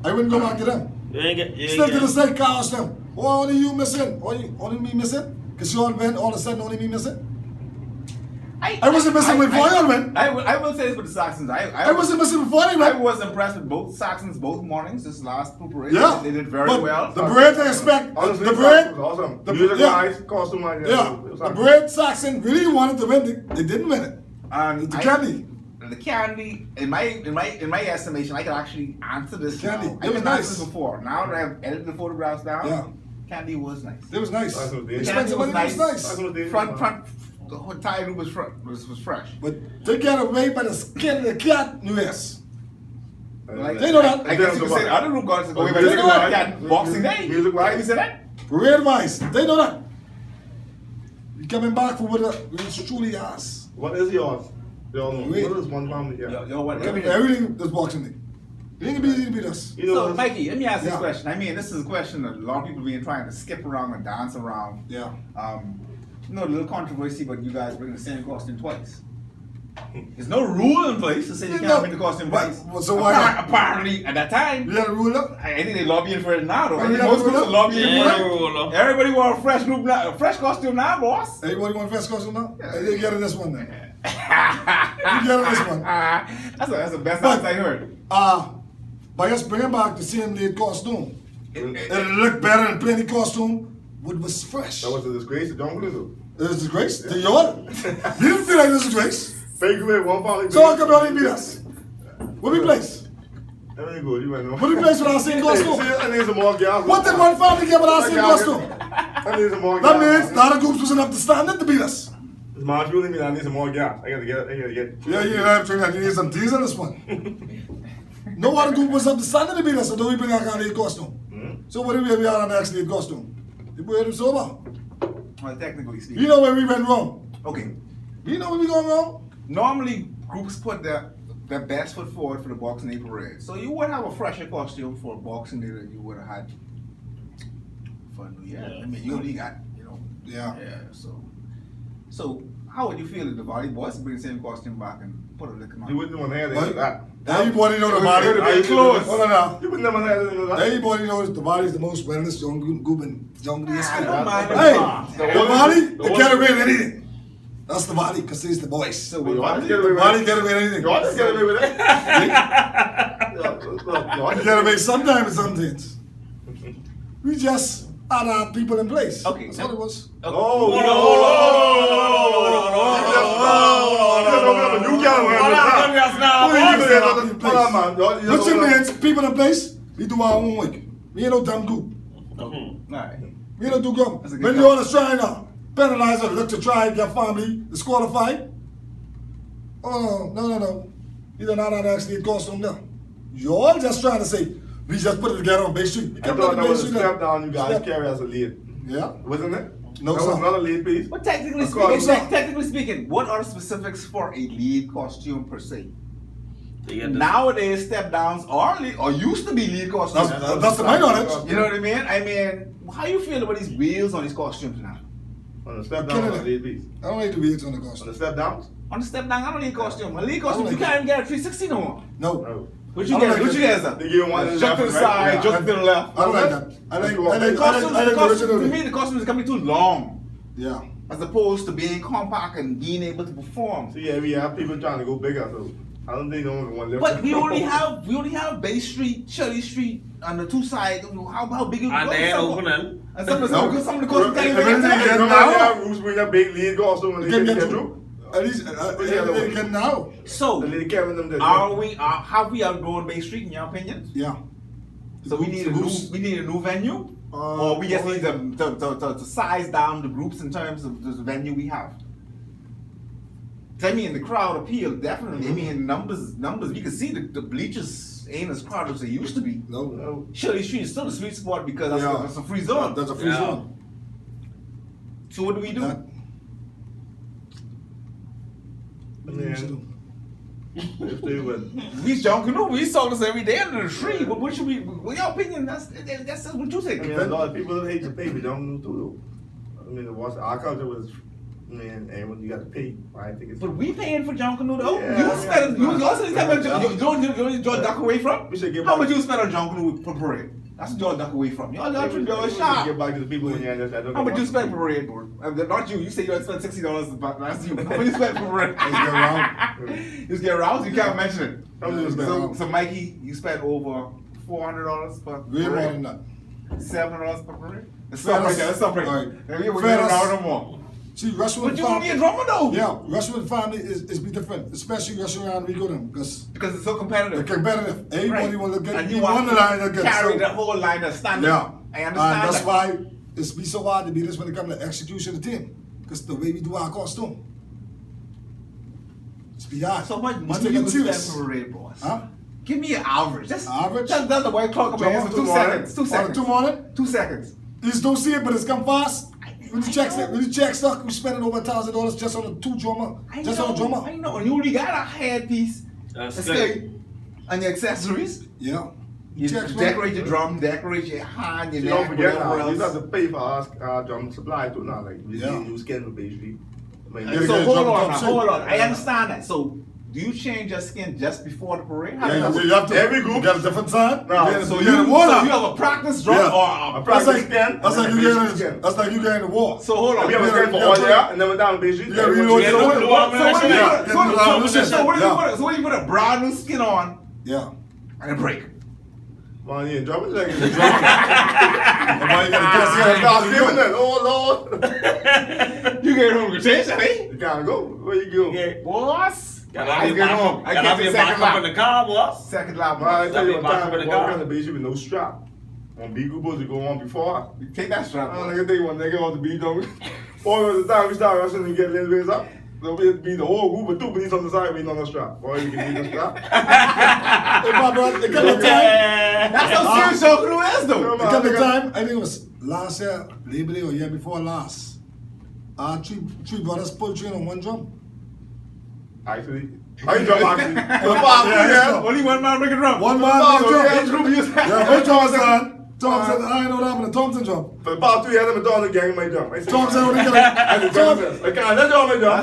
I wouldn't go back to them. You ain't get, you Still ain't to the get. same chaos them. Oh, only you missing? Only me missing? Because you all went, all of a sudden only me missing? I wasn't missing before you all went. I will say this with the Saxons. I wasn't missing before you I went. was impressed with both Saxons both mornings. This last preparation, Yeah. they did very but well. The bread I expect, Honestly, the bread, awesome. the- Music yeah. wise, costume wise. yeah, the bread Saxon really wanted to win. They didn't win it. And The candy. The candy, in my estimation, I can actually answer this. Candy. Now. I It was can answer nice. this before. Now that I've edited the photographs down, Yeah. candy was nice. It was nice. That's what they- Expensive, but it was nice. Front, the whole tie was fresh. But they get away by the skin of the cat, US. Like, They know that. I guess you could say other room gods go away by They the know that. cat Boxing Day. Music wise. Can you say that? Bread wise, they know that. You coming back for what it truly has. What is yours? They all know. Wait. What is one family? Yeah. Yo, what? Everything is Boxing Day. It ain't gonna be easy to beat us. You know, So, this- Mikey, let me ask this Yeah. question. I mean, this is a question that a lot of people have been trying to skip around and dance around. Yeah. You know, a little controversy, but you guys bring the same costume twice. There's no rule in place to say you can't No. bring the costume But- twice. well, so why not? Apparently, at that time, You got a rule up? I think they lobbying for it now, though. I Oh, think you got most a groups rule are up? lobbying Yeah, for it. rule up. Everybody want a fresh costume now, boss. Everybody want first costume now? Yeah. Hey, you get in this one then. You get in this one. That's the best But- answer I heard. By us bringing back the same lead costume, It- it looked better than plenty costume, what was fresh. that was a disgrace to Junkanoo. It was a disgrace to you all. You didn't feel like it was a disgrace. Fake away one family. So how come y'all didn't beat us? What we place? Everything good. You might know. What we place with our same costume? I need some more gas. What did one family get with our same costume? I need some more That gas. means the other groups wasn't up to standard to beat us. It's my really mean I need some more gas. I gotta get. Yeah, I'm trying to need some diesel in this one. No other group was up to standard to beat us, so don't we bring our lead costume? So what did we have on the next lead costume? We put him sober. Well, technically You speaking. know where we went wrong. Okay. You know where we going wrong? Normally, groups put their best foot forward for the Boxing Day parade. So you would have a fresher costume for Boxing Day than you would have had for New Year. I mean, you only got, Yeah. So how would you feel if the Valley boys bring the same costume back and put a lick on? You wouldn't want to have What? that. Everybody know the It would body. be close. Hold on now. You would never have that. Everybody knows the body is the most wellness young group in young days. I don't mind Hey, the the body, they get away with anything. That's the body, because he's the boys. So You what want to Valley? get away The with body that? get away with anything. You want to get away with that? You get away sometime with some things. We just had our people in place. Okay. That's what it was. Oh, What you means, people in place, we do our own work. We ain't no dumb group. Alright. We don't do gum. When you want to try now, penalize or look to try and get family disqualified. Oh, no. You don't know how to actually cost them now. You all just trying to say, we just put it together on Bay Street. I thought that was a step down you guys carry as a lead. Yeah. Wasn't it? No, that was not a lead piece. But technically speaking, what are the specifics for a lead costume per se? Nowadays, step downs are lead, or used to be lead costumes. That's the my knowledge. You know what I mean? I mean, how you feel about these wheels on these costumes now? On the step down, on the lead piece. I don't like the wheels on the costume. On the step downs? On the step down, I don't need costume. A lead costume, you can't even get a 360 no more. No. What you get? What you get? They give one jump to the side, jump to the left. I don't like that. I like costumes. To me, the costumes are coming too long. Yeah. As opposed to being compact and being able to perform. So yeah, we have people trying to go bigger, so I don't think no one wants. But we only have Bay Street, Shirley Street, on the two sides. How big is it? And they open and some of the costumes can't even get get now. Rules bring a big lead costume and they get get through. At least they can now. So have we outgrown Bay Street in your opinion? Yeah. So we need a new venue, or we just need to size down the groups in terms of the venue we have. I mean, the crowd appeal definitely. I mean, numbers. We can see the bleachers ain't as crowded as they used to be. No. Shirley Street is still a sweet spot because that's a free zone. That's a free zone. So what do we do? If they would. We Junkanoo, we saw this every day under the tree. But what should we? What your opinion? That's what you think. I mean, a lot of people hate to pay, but Junkanoo too. I mean, our culture was, man, and when you got to pay, I think it's. But we paying for Junkanoo though. Yeah, you spend. You also need to George duck away from. We should get. How much you spend on Junkanoo per parade? That's what George duck away from. Y'all shop. Get back to the people in here. How much you spend per parade, boy? Not you. You say you spent $60, but that's you. How much you spend per parade? You just get aroused. You can't mention it. So Mikey, you spent over $400 per parade. Way more than that. $700 per parade. Let's stop right there. Let's stop right there. We're getting around no more. See, Rushwood but you want to be a drummer though. Yeah, Rushwood family is be different, especially rushing around we go them because it's so competitive. They're competitive. Everybody want to get. And you want to carry the whole line of standard. Yeah, I understand. And that's why it's be so hard to be this when it comes to execution of the team, because the way we do our costume. It's be hard. So much money you spend per parade, boss? Huh? Give me an average. Just average. Just the white clock about for 2 seconds. 2 seconds. 2 morning. 2 seconds. You just don't see it, but it's come fast. When you check stock, we spending over $1,000 just on a two drummer. Just on a drummer. I know. And you only got a headpiece, a skate, and your accessories. Yeah. You decorate your drum, decorate your hand, your neck, don't forget whatever else. You have to pay for our drum supply too now. Like we use skin for basically. So hold on. I understand that. So do you change your skin just before the parade? You have to. Every group got a different time. So you have a practice drum or a practice skin. That's like you getting the war. So hold on. We have a skin for all year and then we're down basically. Yeah, so what you put a brand new skin on? Yeah. And a break. Man, you ain't drumming like it. Oh Lord. You get home rotation, eh? You gotta go. Where you go? Yeah. Boss. I can't be back up in the car, boss. Second lap. I tell you one time, we walk on the beach with no strap. On B group to go on before. You take that strap. I don't think one nigga on the beach though. All of the time we start rushing and get a little bit up. So we be the whole group of two police on the side waiting on the strap. Or you can leave the strap. Hey, my brother, there come a time. That's how serious Junkanoo is, though. There come a time, I think it was last year, Labor Day or year before last. Three brothers pulled train on one drum. Actually, I drum actually. Only one man bring a drum. One man bring a drum. Each group use that. Yeah, which drum was that? Tom said, I know that I'm in a Thompson drum. For about 3 years, I'm a dog gang in my drum. Tom said, only get a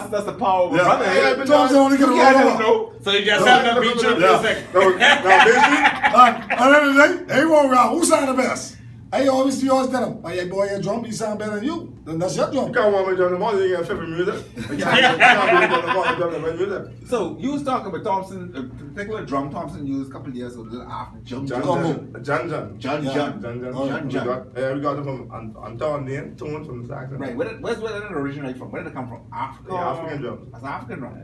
That's the power of a brother. Tom said, only get a roll. So you just have to beat you in a second. Now, basically, at the end of the day, they won't round. Who sound the best? I always tell them, hey, boy, your drum, he sound better than you. Then that's your drum. You can't want me drum the morning, you can't fit music. You can't music. So, you was talking about Thompson, a particular drum Thompson used a couple of years ago, after Jun. Yeah, we got it from Anton Lane, Tone from the Saxon. Right, where did it originate from? Where did it come from? Africa? Yeah, African drum. That's African drum.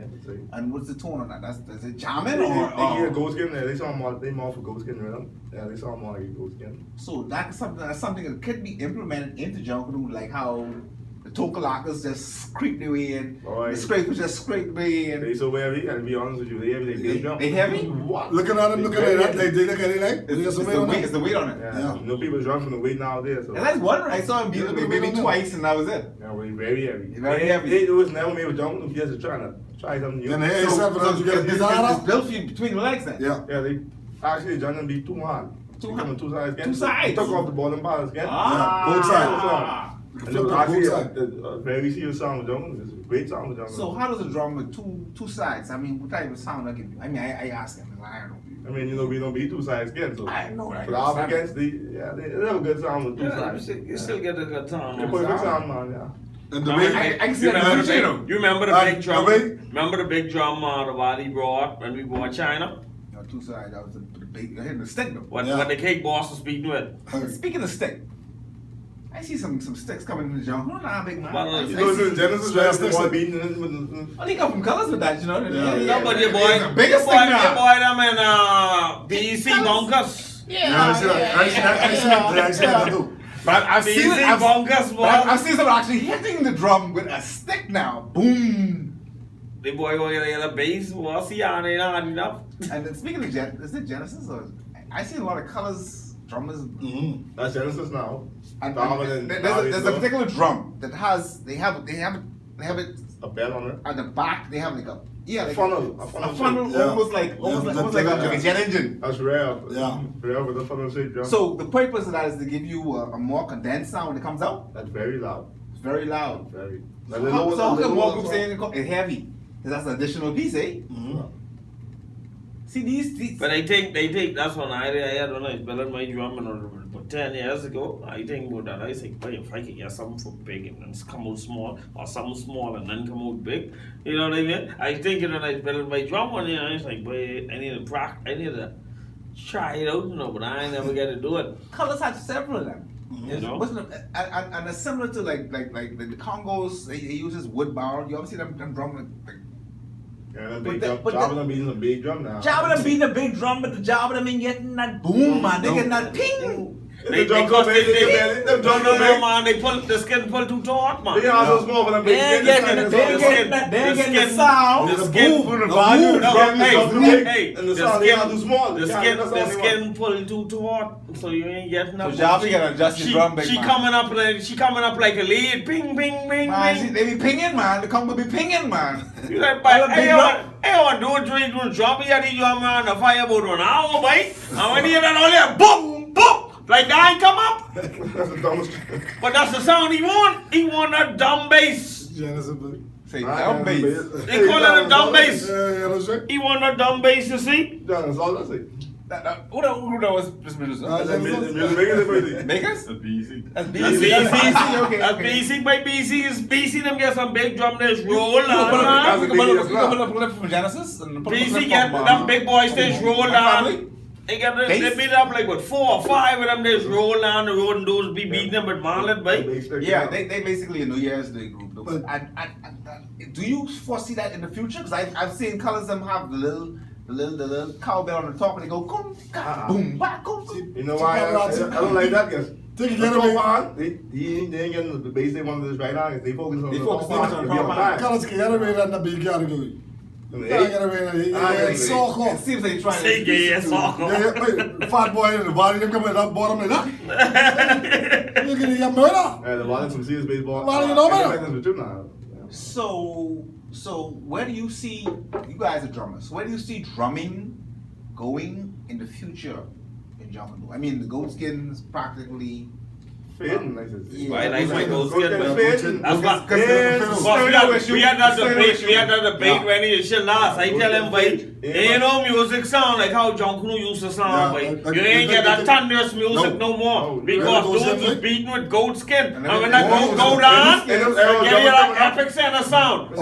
And what's the tone on that? Is it jamming They or? get a goat skin there. They saw them all for goat skin rhythm. Yeah, they saw them all like goat skin. So that's something something that could be implemented into Junkanoo, like how the Tokalakas just creep their way in, the scrapers just scrape their way in. They so heavy, and to be honest with you, they heavy. They heavy? What? Looking at them, looking at that, they look at it like it's the weight on it. Yeah. You know, people jump from the weight nowadays. So. And that's one. I saw him beat maybe twice, and that was it. Yeah, well, very heavy. Very heavy. It was never made with Junkanoo. Just to try something new. And they ain't something you get a It's built for you between the legs then. Yeah. Yeah, they actually Junkanoo be too hard. Too hard. Two sides again. Two sides. Took off the bottom part again. Both sides. And look, actually, a very serious sound with Junkanoo. It's a great sound with Junkanoo. So how does a drum with two sides? I mean, what type of sound that give you? I mean, I asked him. I don't know. I mean, you know, we don't be two sides again, so. I know that. But off against they have a good sound with two sides. You still get a good sound. They put a good sound, man, yeah. And the way I can see that. You remember the big drum? Remember the big drum the Wadi brought when we bought China? No, two sides. That was the big. Hitting the stick though. What the cake boss was speaking with. Speaking of stick, I see some sticks coming in the jungle. No, nah, big man. You know, in Genesis, the boy beating Well, he come from colors with that, you know. Yeah, but your boy, the biggest thing now. Your boy, them in BEC bunkers. I see that too. But I've seen it. I've seen some actually hitting the drum with a stick now. Boom. The boy going to get a bass. What's he on? Enough. And then speaking of is it Genesis or I see a lot of colors drummers. That's Genesis now. And there's a particular drum that has they have it a bell on it at the back. They have like a funnel, almost like a jet engine. That's rare. Yeah, rare with a funnel shaped drum. So the purpose of that is to give you a more condensed sound when it comes out. That's very loud. It's very loud. Very. So how come more groups saying it's heavy? Because that's an additional piece, eh? See these. But I think that's one idea I had when I built my drum but 10 years ago. I think about that. I think, boy, if I can get something from big and then come out small, or something small and then come out big, you know what I mean? I think when I built my drum one year, I was like, boy, I need to try it out, you know, but I ain't never get to do it. Colors had several of them. You know? And it's similar to like the Congos. They use this wood barrel. You ever see them drum like. Yeah, Jabba beating a big drum now. Jabba beating a big drum, but the Jabba ain't getting that boom, man. They getting that ping. They pull the skin pull too taut, man. They are so small for them. They're getting the sound. The skin pull the volume. The small. The skin pull too taut, so you ain't getting enough. So Jabba gotta adjust his drum, big man. She coming up like a lead, ping, ping, ping, ping. They be pinging, man. The Congo be pinging, man. You like, hey, I want to do a drop here, you man, the fireboat 1 hour, boy. And when you hear that all boom, boom. Like that ain't come up. That's the dumbest. But that's the sound he want. He want a dumb bass. Say dumb bass. They call it a dumb bass. He want a dumb bass, you see? That's all I say. Who knows this music? Makers? That's BC. That's BC. Okay. That's BC. By BC is BC. Them get some big drum. There's roll on. We can pull it from Genesis. BC get them big boys. There's roll on. They beat up like what 4 or 5 of them. They just roll down the road and those be beating them with Marlet, right? Yeah, they basically a New Year's Day group. Do you foresee that in the future? Because I've seen colors them have the little cowbell on the top and they go boom, boom. You know why I don't like that, guys. Take it on. They ain't getting the bass they wanted this right now. They focus on the top part. Colors can get in the big category. It seems like you're trying to fat boy in the body, them coming up bottom like that. Look at the murder. Yeah, the bottom some serious baseball. You know So where do you see, you guys are drummers, where do you see drumming going in the future in Junkanoo? I mean, the goat skin is practically fading. Why like my goat skin? That's what. We had that debate when he shit last. I tell him, boy, ain't no music sound like how Junkanoo used to sound, boy. You ain't get that thunderous music no more because dudes was beating with goat skin. And when that goat go down, get you that epic center sound. I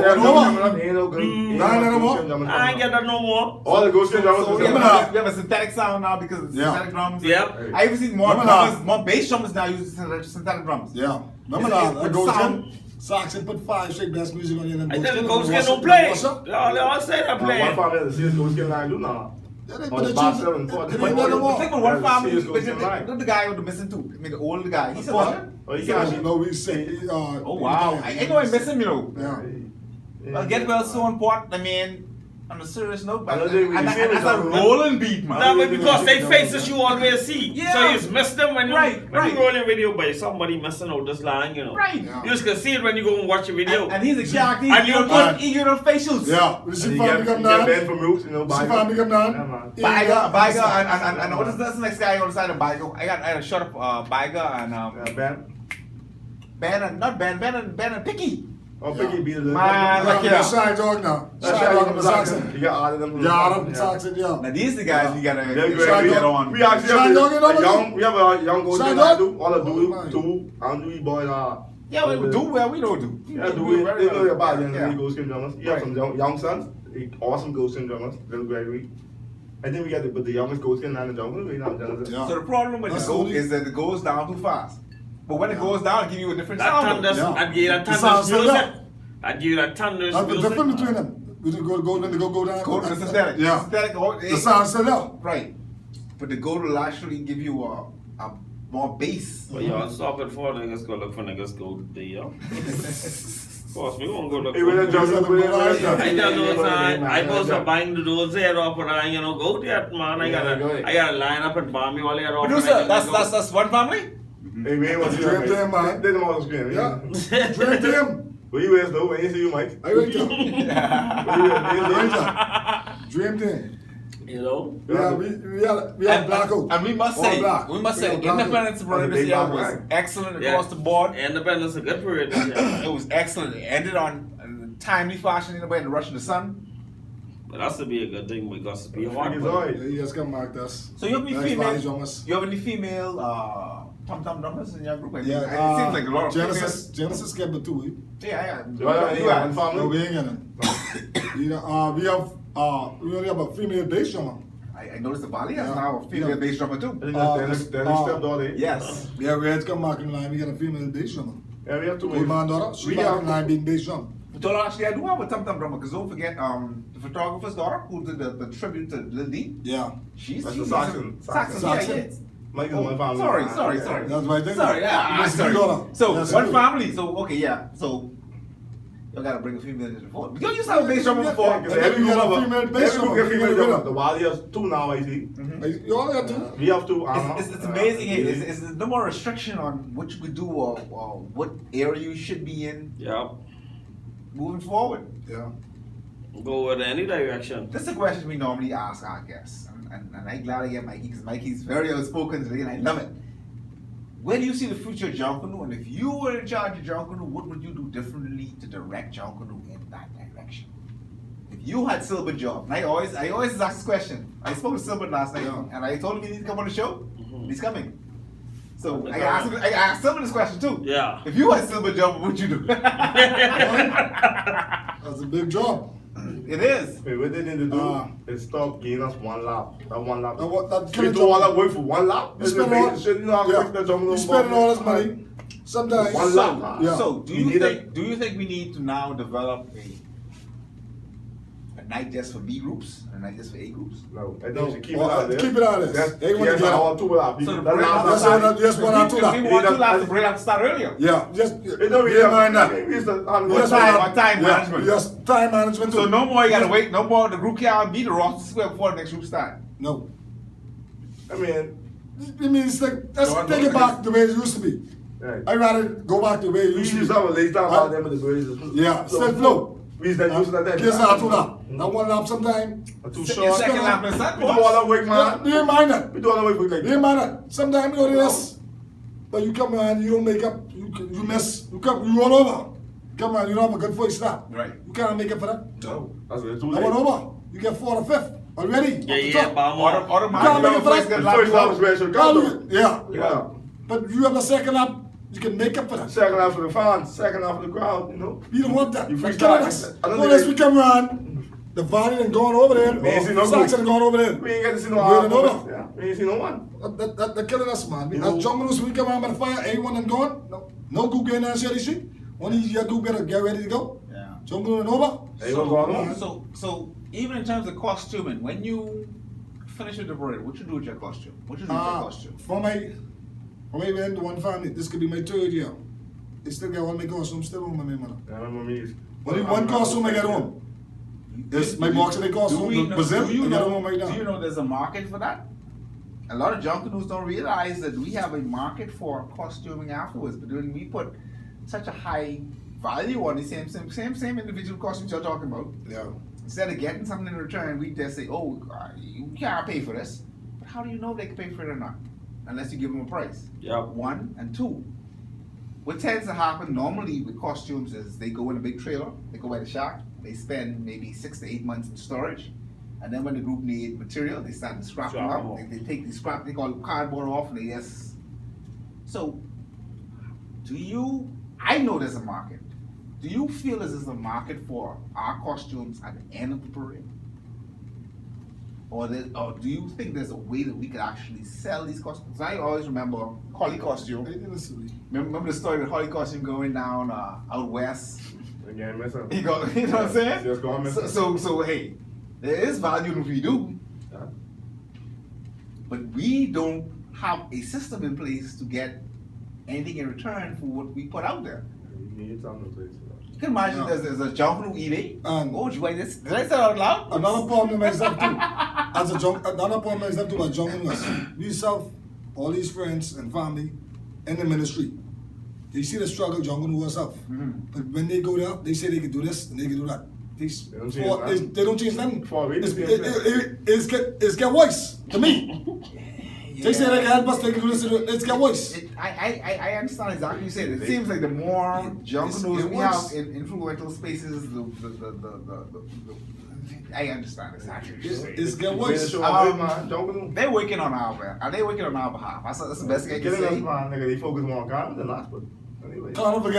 ain't get that no more. All the goat skin drummers. We have a synthetic sound now because of synthetic drums. Yep. I even see more bass drummers now using synthetic drums. Yeah. Remember that? Goat skin? Saxon put 5 straight best music on you. I tell the goat skin don't play. They all say they play. One family has the goat skin line do now. But the think of one family, the guy with the missing tooth. I mean, the old guy. He's a Russian? Oh, no, we say. Oh, wow. I know I miss him, you know. Yeah. Well, get well so important. I mean, on a serious note, but and that's a rolling beat, man. No, but because they faces you always see. Yeah. So you just miss them when you roll your video by somebody missing out this line, you know. Right. Yeah. You just can see it when you go and watch a video. And he's a character. And you put facials. Yeah. You see family come down. Ben from Roots, you know, see family come down. Biga, and what is this next guy on the side of Biga? I had a shot of Biga and Ben and Picky. Oh, Picky beat the man, like Shy dog now. Shy dog from Saxon. You got all of them. Yeah, Saxon, yeah. Now these the guys you gotta get on. We actually have a young gold that do all the two and we boys are. Yeah, we do well. We don't do. Yeah, do we? They know about young ghost skin drummers. You have some young sons, awesome ghost skin drummers, Little Gregory. I think we got the youngest ghost skin and the jungle. So the problem with the goat is that it goes down too fast. But when it goes down, it gives you a different sound. I'd give you that thunderous music. I'd give you that thunderous music. What's the difference between them? We go when they go down. Goat and the synthetic. Yeah. The sound still there. Right. But the goat will actually give you a more bass. But y'all stop it for niggas go look for niggas go there, yo. Of course, we won't go look for niggas. I don't know, son. I was buying the doors there up and you know, go there, man. I gotta line up and bomb you all here. Producer, that's one family? Hey man, what's your name? Dream man. They them all scream, yeah. Dream team. Where you is though? I ain't see you, Mike. I wait till. Dream team. You know? Yeah, we had blackout. And we must say, Independence Parade this year was excellent across the board. Independence is a good parade this year. It was excellent. It ended on a timely fashion in the rush of the sun. But that's to be a good thing because it's be hard. He just come mark us. So you have any female tom-tom drummers in your group? Yeah, it seems like a lot of Genesis kept the two. Yeah. No, we ain't got it. We only have a female bass drummer. I noticed the Bali has now a female bass drummer too. Yes. Yeah, we had to come back in line. We got a female bass drummer. Yeah, we have two. Old man daughter. She back in line being bass drummer. But actually, I do have a tom-tom drummer because don't forget the photographer's daughter who did the tribute to Lil D. Yeah. She's Saxon. Yeah. Mike is one family. Sorry. That's my thing. Sorry. So one family. So okay, yeah. So you gotta bring a female into the fold. You used to have a bass drummer before. Every group have a female bass drummer. The Wali has two now, I see. You all got two. We have two. It's amazing. It's no more restriction on what you could do or what area you should be in. Yeah. Moving forward. Yeah. Go in any direction. This is a question we normally ask our guests. And I'm glad I get Mikey because Mikey's very outspoken today and I love it. Where do you see the future of Junkanoo? And if you were in charge of Junkanoo, what would you do differently to direct Junkanoo in that direction? If you had Silver job, and I always ask this question. I spoke to Silver last night and I told him he needs to come on the show. He's coming. So I asked Silver this question too. Yeah. If you had Silver job, what would you do? That's a big job. It is. Wait, what they need to do is stop giving us one lap. That one lap. We do all that work for one lap? We spend all this money. Sometimes. One lap. Yeah. So do you think we need to now develop a night just for B groups and a night just for A groups? No, I think we should keep it out there. Keep it out there. They want to get all two laps. So just one or two laps. We want two laps to bring up to start earlier. Yeah, just it don't really mind that. Time management. Yes, time management. So no more you gotta wait. No more the group can't be the roster square before the next group start. No. I mean, it's like let's take it back the way it used to be. Right. I'd rather go back the way it used to be. We used to have a late time about them with the bridges. Yeah, still flow. We used to use that. Just not two lap. Not one lap sometime. Too short. Second lap in We do all that work, man. You ain't mind that. We do all that work for like you ain't mind that. Sometimes you go to this, but you come around, you don't make up, you miss, you run over. Come on, you don't have a good voice stop. Right. You can't make up for that. No. That's it. I went over. You get 4th or 5th already. Yeah, Yeah. But you have the second lap, you can make up for that. Second lap for the fans, second lap for the crowd, you know. You don't want that. You You're killing us. Unless we come around, the Valley and going over there, or Saxon and going over there. We ain't get to see no one. Yeah. We ain't see no one. They're killing us, man. As Junkanoo, we come around by the fire, everyone and gone. No group getting down shady shit. Only your group better get ready to go. Yeah. Junkanoo and over. So even in terms of costuming, when you finish with the parade, what you do with your costume? What you do with your costume? For my event, one family, this could be my 3rd year. They still get all my costumes still home, my man. Only one costume I get home. It's my box of the costume, Brazil, I get home right now. Do you know there's a market for that? A lot of Junkanoos don't realize that we have a market for costuming afterwards, but when we put such a high value on the same individual costumes you're talking about, Yeah. instead of getting something in return, we just say, oh, you can't pay for this. But how do you know they can pay for it or not? Unless you give them a price. Yeah. 1 and 2. What tends to happen normally with costumes is they go in a big trailer, they go by the shack, they spend maybe 6 to 8 months in storage, and then when the group need material, they start to scrap them up. They take the scrap, they call cardboard off, and they just. So, I know there's a market. Do you feel there's a market for our costumes at the end of the parade? Or do you think there's a way that we could actually sell these costumes? I always remember Holly costume. Remember the story with Holly costume going down out west? Again, mess up. You know what I'm saying? Just go on, mess up. So hey, there is value in what we do, but we don't have a system in place to get anything in return for what we put out there. You need something in place. You can imagine there's a Junkanoo eBay. Oh, did I say that out loud? Another problem is that too. Another problem is that too at Junkanoo. We serve all these friends and family in the ministry. They see the struggle Junkanoo was up. But when they go there, they say they can do this and they can do that. They don't change nothing. It's get worse to me. They say they can help us, they can do this, let's get worse. I understand exactly what you said. It seems like the more Junkanoos we have in influential spaces, I understand exactly what you're saying. It's get worse. They're working on our behalf. Are they working on our behalf? That's the best thing I can say. They focus more on God than us, but anyway. Carnival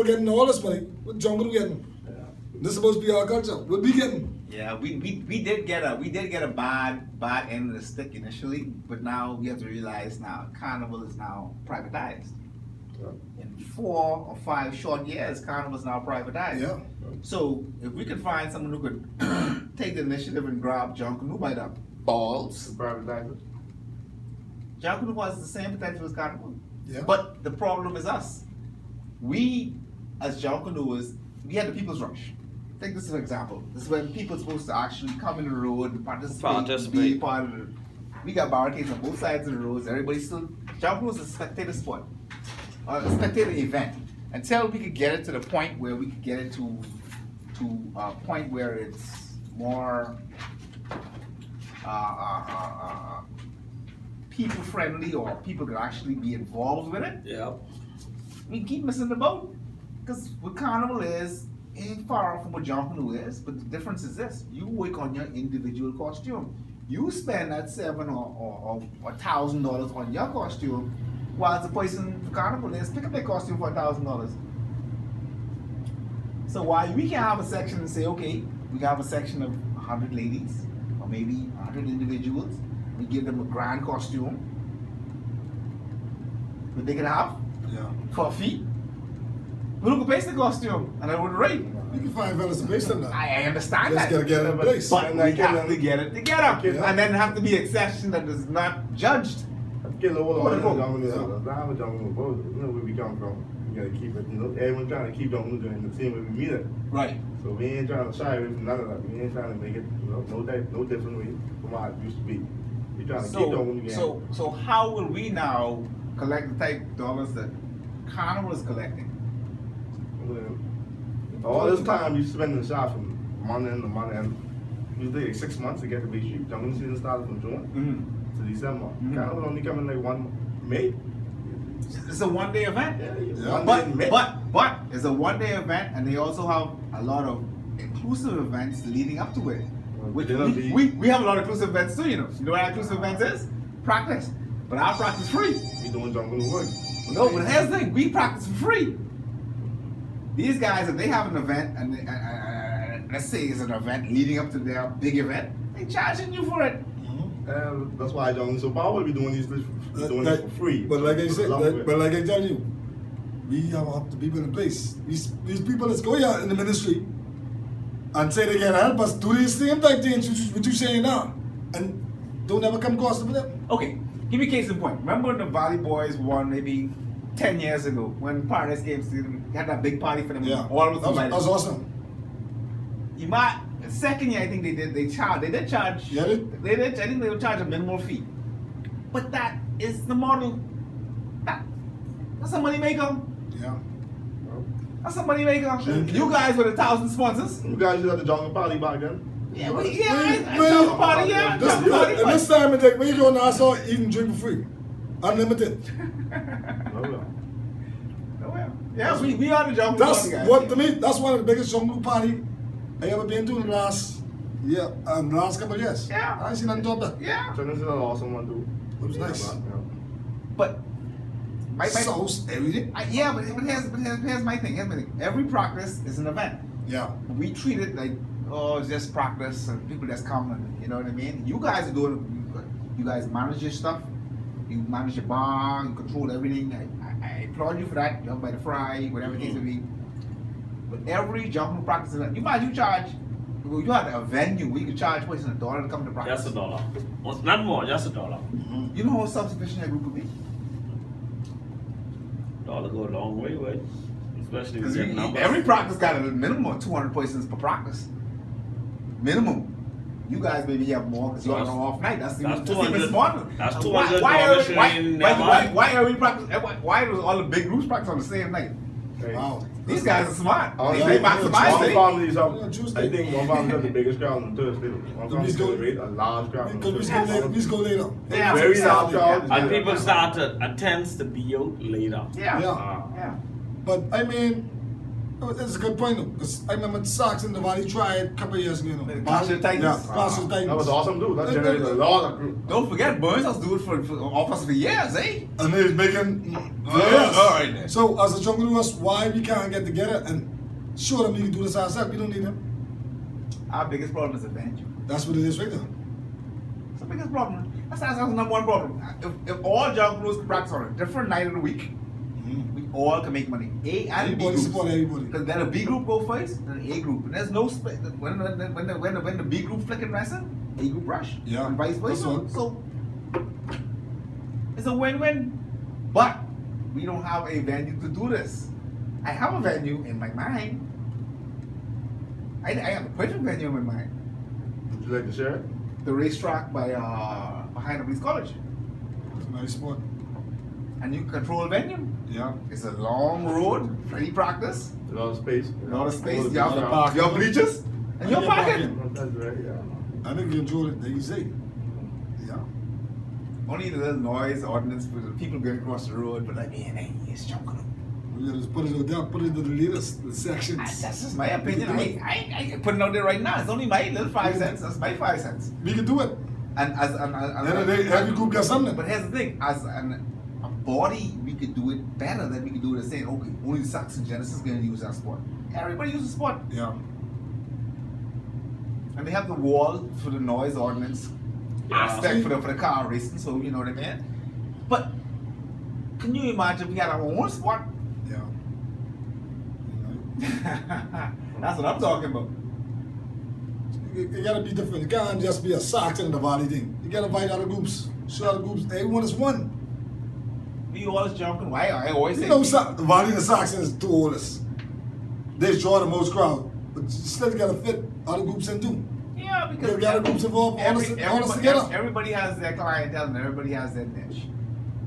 getting all this money. What Junkanoo getting? This is supposed to be our culture. What we getting? Yeah, we did get a bad end of the stick initially, but now we have to realize now Carnival is now privatized. Yeah. In 4 or 5 short years, Carnival is now privatized. Yeah. So if we could find someone who could take the initiative and grab Junkanoo by the balls, Privatize it. Junkanoo has the same potential as Carnival. Yeah. But the problem is us. We, as Junkanooers, we had the People's Rush. Take this as an example. This is when people are supposed to actually come in the road and participate. Be part of it. We got barricades on both sides of the roads. Everybody's still. Junkanoo is a spectator sport, a spectator event. Until we could get it to the point where we could get it to a point where it's more people friendly or people could actually be involved with it. Yeah. We keep missing the boat because what Carnival is. Ain't far off from what Junkanoo is, but the difference is this: you work on your individual costume. You spend that $700 or $1,000 on your costume, while the person for Carnival is pick up their costume for $1,000. So while we can have a section and say, okay, we have a section of 100 ladies or maybe 100 individuals, we give them a grand costume that they can have for a fee. Who could base the costume and I would rate? You can find fellas to base them now. I understand that. Just gotta get it in place. But we have to get it together. And then have to be an exception that is not judged. Get all the Junkanoo boat. You know where we come from. We gotta keep it. You know, everyone trying to keep Junkanoo doing the same way we meet it. Right. So we ain't trying to shy away from none of that. We ain't trying to make it, no different way from how it used to be. We trying to keep Junkanoo again. So how will we now collect the type of dollars that Carnival is collecting? All this time you spend in the shop from month end to month end. Usually like 6 months to get the big sheep. Junkanoo season started from June to December. Carnival only coming like 1 May. It's a one-day event. Yeah. But it's a one-day event, and they also have a lot of inclusive events leading up to it. We have a lot of inclusive events too. You know what our inclusive events is? Practice. But our practice free. We doing Junkanoo work. No, but here's the thing: we practice for free. These guys, if they have an event, and let's say it's an event leading up to their big event, they charging you for it. That's why Junkanoo so powerful. We doing this for free. But like I said, but like I tell you, we have the people in place. These people that's going out in the ministry and say they can help us do these same type things what you saying now. and don't ever come across them with them. Okay, give me a case in point. Remember when the Valley Boys won maybe 10 years ago when Paradise Games had that big party for them? Yeah, all of that was awesome. You might, the second year I think they did charge. Yeah, I think they would charge a minimal fee. But that is the model. That's a money maker. Yeah. That's a money maker. You guys were the 1,000 sponsors. You guys used to have the jungle party back then. Yeah, jungle party, yeah. Jungle party. And this time, when you go in Nassau, eat and drink for free. Unlimited. Yeah, we are the jungle party guys. To me, that's one of the biggest jungle party I ever been to in the last couple of years. Yeah. I ain't seen nothing top that. Yeah. So this is an awesome one too. It was nice. But sauce everything. But here's my thing. Every practice is an event. Yeah. We treat it like, oh, it's just practice and people just come and you know what I mean? You guys are doing it. You guys manage your stuff. You manage your bar. You control everything. I applaud you for that. You're by the fry, whatever the case may be. But every jumping practice event, you charge. You had a venue where you could charge person $1 to come to practice. Just $1. Not more, just $1. Mm-hmm. You know how self-sufficient that group would be? $1 go a long way, right? Especially Because with numbers. every practice got a minimum of 200 persons per practice. Minimum. You guys maybe have more because you're on an off night. That's even smarter. That's Why every practice? Why do all the big groups practice on the same night? Wow. These guys are smart. They One maximize families I think one family has the biggest crowd on Thursday. One family celebrate a large crowd. Let's go later. Yeah. Very large crowd. And people start attends to be out later. Yeah. But I mean, that's a good point though, because I remember Sox in the Valley tried a couple of years ago. Clash of Titans. Yeah, Clash of Titans. That was awesome too. That generated a lot of group. Don't forget, Burns has do it for offers for years, eh? And he's making. All right then. So as a Junkanoo, why we can't get together and show them we can do this ourselves? We don't need them. Our biggest problem is the venue. That's what it is right now. It's the biggest problem. That's the number one problem. If all Junkanoos could practice on a different night of the week, we all can make money. A and B groups. Support everybody. Because then a B group go first, then an A group. And there's no split. When the B group flicking wrestling, A group rush. Yeah. And vice versa. That's So it's a win-win. But we don't have a venue to do this. I have a venue in my mind. I have a perfect venue in my mind. Would you like to share it? The racetrack by behind the police college. It's a nice spot. And you control the venue. Yeah. It's a long road, free practice, A lot of space. a lot of space. All You the have your bleachers and your parking. That's right, yeah. I think you enjoy it, like you say. Yeah. Only the little noise ordinance for the people going across the road, but like, man, hey, it's Junkanoo. We gotta just put it into the leaders, the sections. That's just my opinion. I ain't putting it out there right now. It's only my little 5 cents. That's my 5 cents. We can do it. And every group got something. But here's the thing: as a body, we could do it better than we could do it as saying, okay, only the Sox and Genesis is going to use that sport. Everybody uses the sport. Yeah. And they have the wall for the noise ordinance aspect for the car racing, so you know what I mean. But can you imagine if we had our own sport? Yeah. That's what I'm talking about. It gotta be different. It can't just be a Sox and the Valley thing. You gotta invite other groups. Show other groups. Everyone is one. We always jumping. Why? I always say. You know, the Valley and the Sox is two oldest. They draw the most crowd, but you still gotta fit other groups in too. Yeah, because you gotta groups involved. All us together. Everybody has their clientele and everybody has their niche.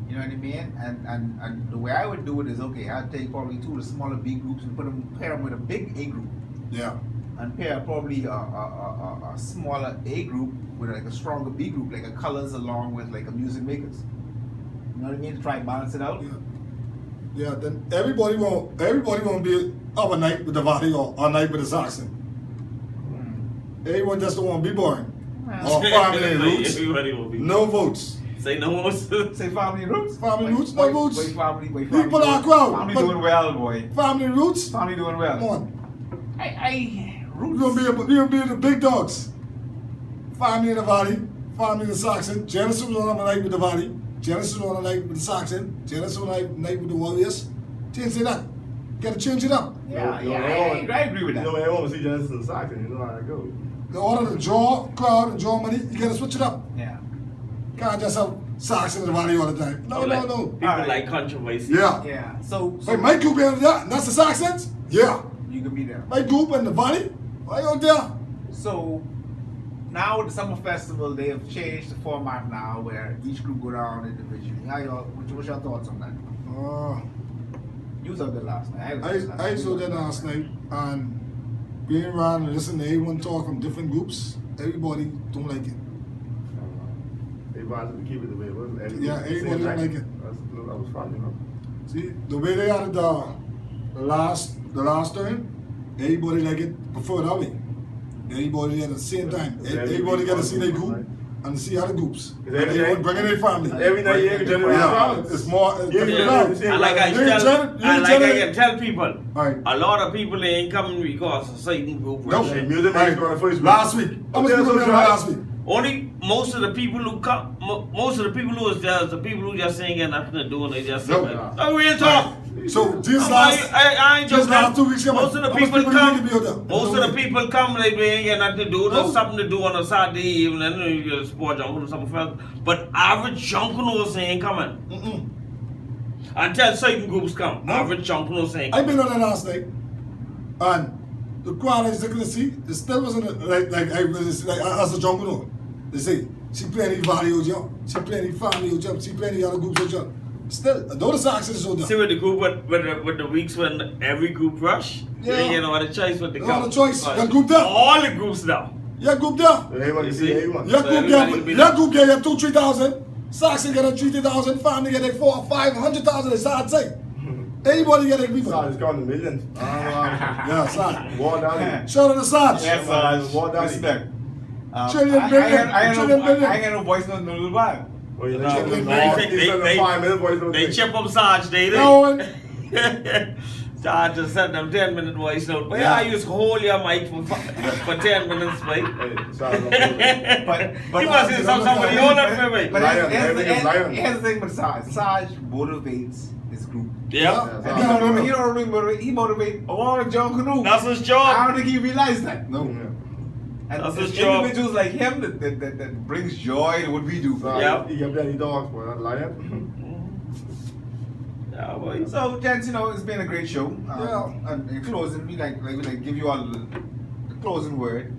You know what I mean? And the way I would do it is, okay, I'd take probably 2 of the smaller B groups and pair them with a big A group. Yeah. And pair probably a smaller A group with like a stronger B group, like a colors along with like a music makers. You know what I mean? To try and balance it out. Yeah. Yeah. Then everybody won't be up a night with the Valley or a night with the Sox. Everyone just don't want to be boring. Or family and roots. Everybody will be. No votes. Say no more. Say family and roots. Family roots, no votes. Wait, family. People are crowd. Family doing well, boy. Family roots. Family doing well. Come on. Roots. We're gonna be the big dogs. Family in the Valley. Family in the Soxen. Genesis was on the night with the Valley. Genesis was on the night with the Soxen. Genesis was on the night with the Warriors. Change it up. Gotta change it up. Yeah, I agree with that. You know, I want to see Genesis and Sox, and you know how it goes. in order to draw crowd and draw money, you gotta switch it up. Yeah. Can't just have socks in the valley all the time. No. People like controversies. Yeah. Yeah. So Wait, my group in there, and that's the sock sense? Yeah. you can be there. My group in the valley, why you out there? So now with the summer festival, they have changed the format now, where each group go down individually. What's your thoughts on that? You was out there last night. I saw that last night, and being around and listening to everyone talk from different groups, everybody don't like it. Everybody keep it the way it was. Everybody don't like it. That was fun, you know. See, the way they had the last turn, everybody like it prefer that way. Everybody at the same time. Everybody got to see their group and see other groups. Everyone bringing their family. Every night you generate crowds. It's more. And like I can tell people, right. a lot of people they ain't coming because of certain group. Music makes going first last week. How much people there last week? Only most of the people who come, most of the people who is there is the people who just ain't got nothing to do and they just sing. Oh, real talk. So this last 2 weeks, most of the people come. Most of the people come. They ain't got nothing to do. There's something to do on a Saturday evening. You get sport Junkanoo or something else. But average Junkanoo ain't coming. Until certain groups come. No. Average Junkanoo ain't coming. I've been on that last night, and the crowd is looking to see. It still wasn't like as a Junkanoo. They say she playing the value jump, she playing the family jump, she playing the other groups jump. Still, though the Sox is so done. See with the group with the weeks when every group rush, they ain't no other choice but to come. No other choice. Your group there. All the groups now. Your group there. Everybody see everyone. Your group there. You 2,000-3,000. Sox get a 3,000. Family get a 400,000 or 500,000. They start saying. Everybody get a people. Sox is counting millions. Yeah, Sox. War down. Shout out to Sox. Yes, War down. Respect. Trillion billion. I ain't no voice no little while. They chip up Sarge, they did. Sarge just sent them 10-minute voice note. But I used to hold your mic for 10 minutes, mate. But you must see somebody hold that for me. But here's the thing with Sarge. Sarge motivates his group. Yeah. He motivates all of Junkanoo. That's his job. I don't think he realized that. No. And that's it's his job. Individuals like him that brings joy to what we do. Yeah. You can play any dogs for that lion. Yeah, boy. So, gents, it's been a great show. And in closing, we like give you all the closing word.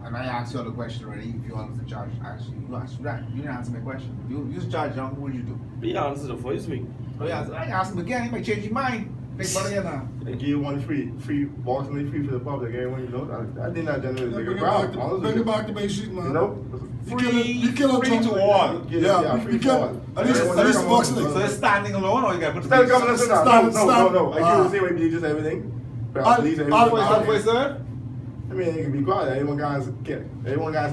And I asked you all the question already. If you all was in charge, actually, you didn't answer my question. If you was in charge, John, what would you do? He answered the first week. Oh yeah, I asked him again. He might change your mind. Big brother, now. They give you one free boxing free for the public. Everyone, I think that generally is a good crowd. Bring it back to Main Street, man. Free to all. Yeah, free to all. At least boxing. So it's standing alone, or you got to put the coming no. I can't say we just everything. Halfway, sir. I mean, it can be quiet. Everyone guys sit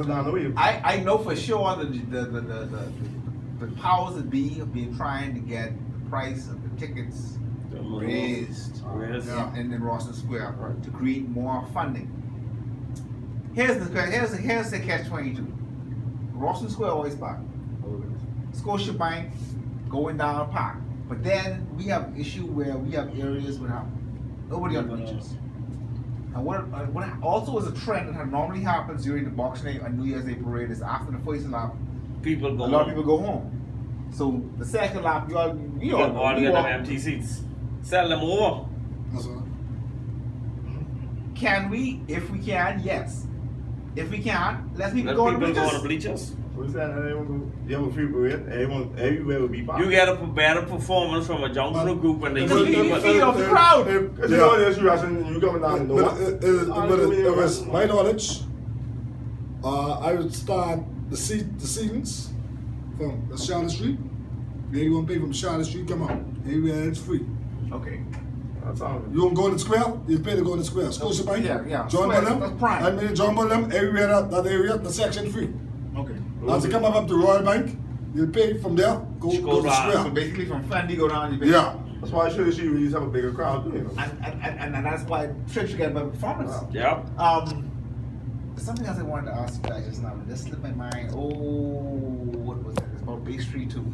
down the way. I know for sure the powers that be have been trying to get the price of the tickets raised in Rawson Square to create more funding. Here's the catch-22. Rawson Square always packed. Scotiabank going down park. But then we have an issue where we have areas without nobody on the beaches. And what also is a trend that normally happens during the Boxing Day and New Year's Day parade is after the first lap, a lot of people go home. So the second lap, we all get them empty seats. Sell them more. Can we? If we can, yes. If we can't, let people go on the bleachers. What's that? You have a free parade. Everywhere will be fine. You get a better performance from a Junkanoo group when they feed off the crowd. Because you know there's you coming down the north. It was my knowledge. I would start the seasons from the Charlotte Street. You want to pay from Charlotte Street, come on. Everywhere it's free. Okay. You don't go in the square, you pay to go in the square. Scotiabank, John Bonham, John Bonham, everywhere that area, the section free. Okay. As you come up to Royal Bank, you pay from there, go to the square. So basically from Fundy go down, you pay. Yeah. That's why she really have a bigger crowd, And that's why trips you get better performance. Yeah. There's something else I wanted to ask you guys just now. This slipped my mind. Oh, what was it? It's about Bay Street too.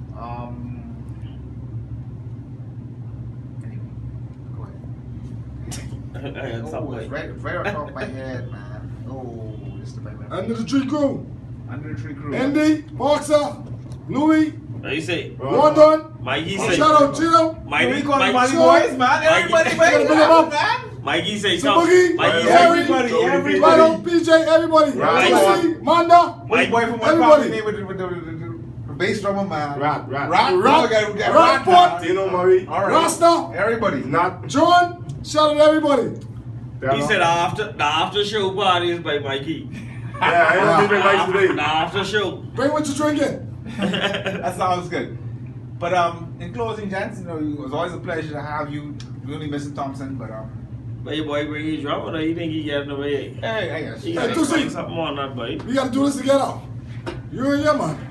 Anyway, go ahead. It's right on top of my head, man. Oh, Oh, just about that. Under the Tree Crew. Under the Tree Crew. Andy, Boxer, Louis, What you say? London. Mikey say. Shout out Chino. Mikey, We call them Mikey, money boys, man. Everybody, Big them up. man. Mikey say Boogie, something. Mikey say. Harry, Everybody. Rado, PJ, everybody. Right. Lucy, Manda. White boy from one Everybody. family with the bass drummer, man. Rat. Rat. Rat. We got Rat. now. Tino Murray. All right. Rasta. Everybody. Not. John. Shout out to everybody. He said the after show party is by Mikey. Yeah, I don't think like The today. after show. Bring what you're drinking. That sounds good. But in closing, gents, you know, it was always a pleasure to have you. Really missing Thompson, but But your boy bring his drum, or you think he getting away? hey, He Hey, got to two explain seats. something on that, boy. We got to do this together. You and your man.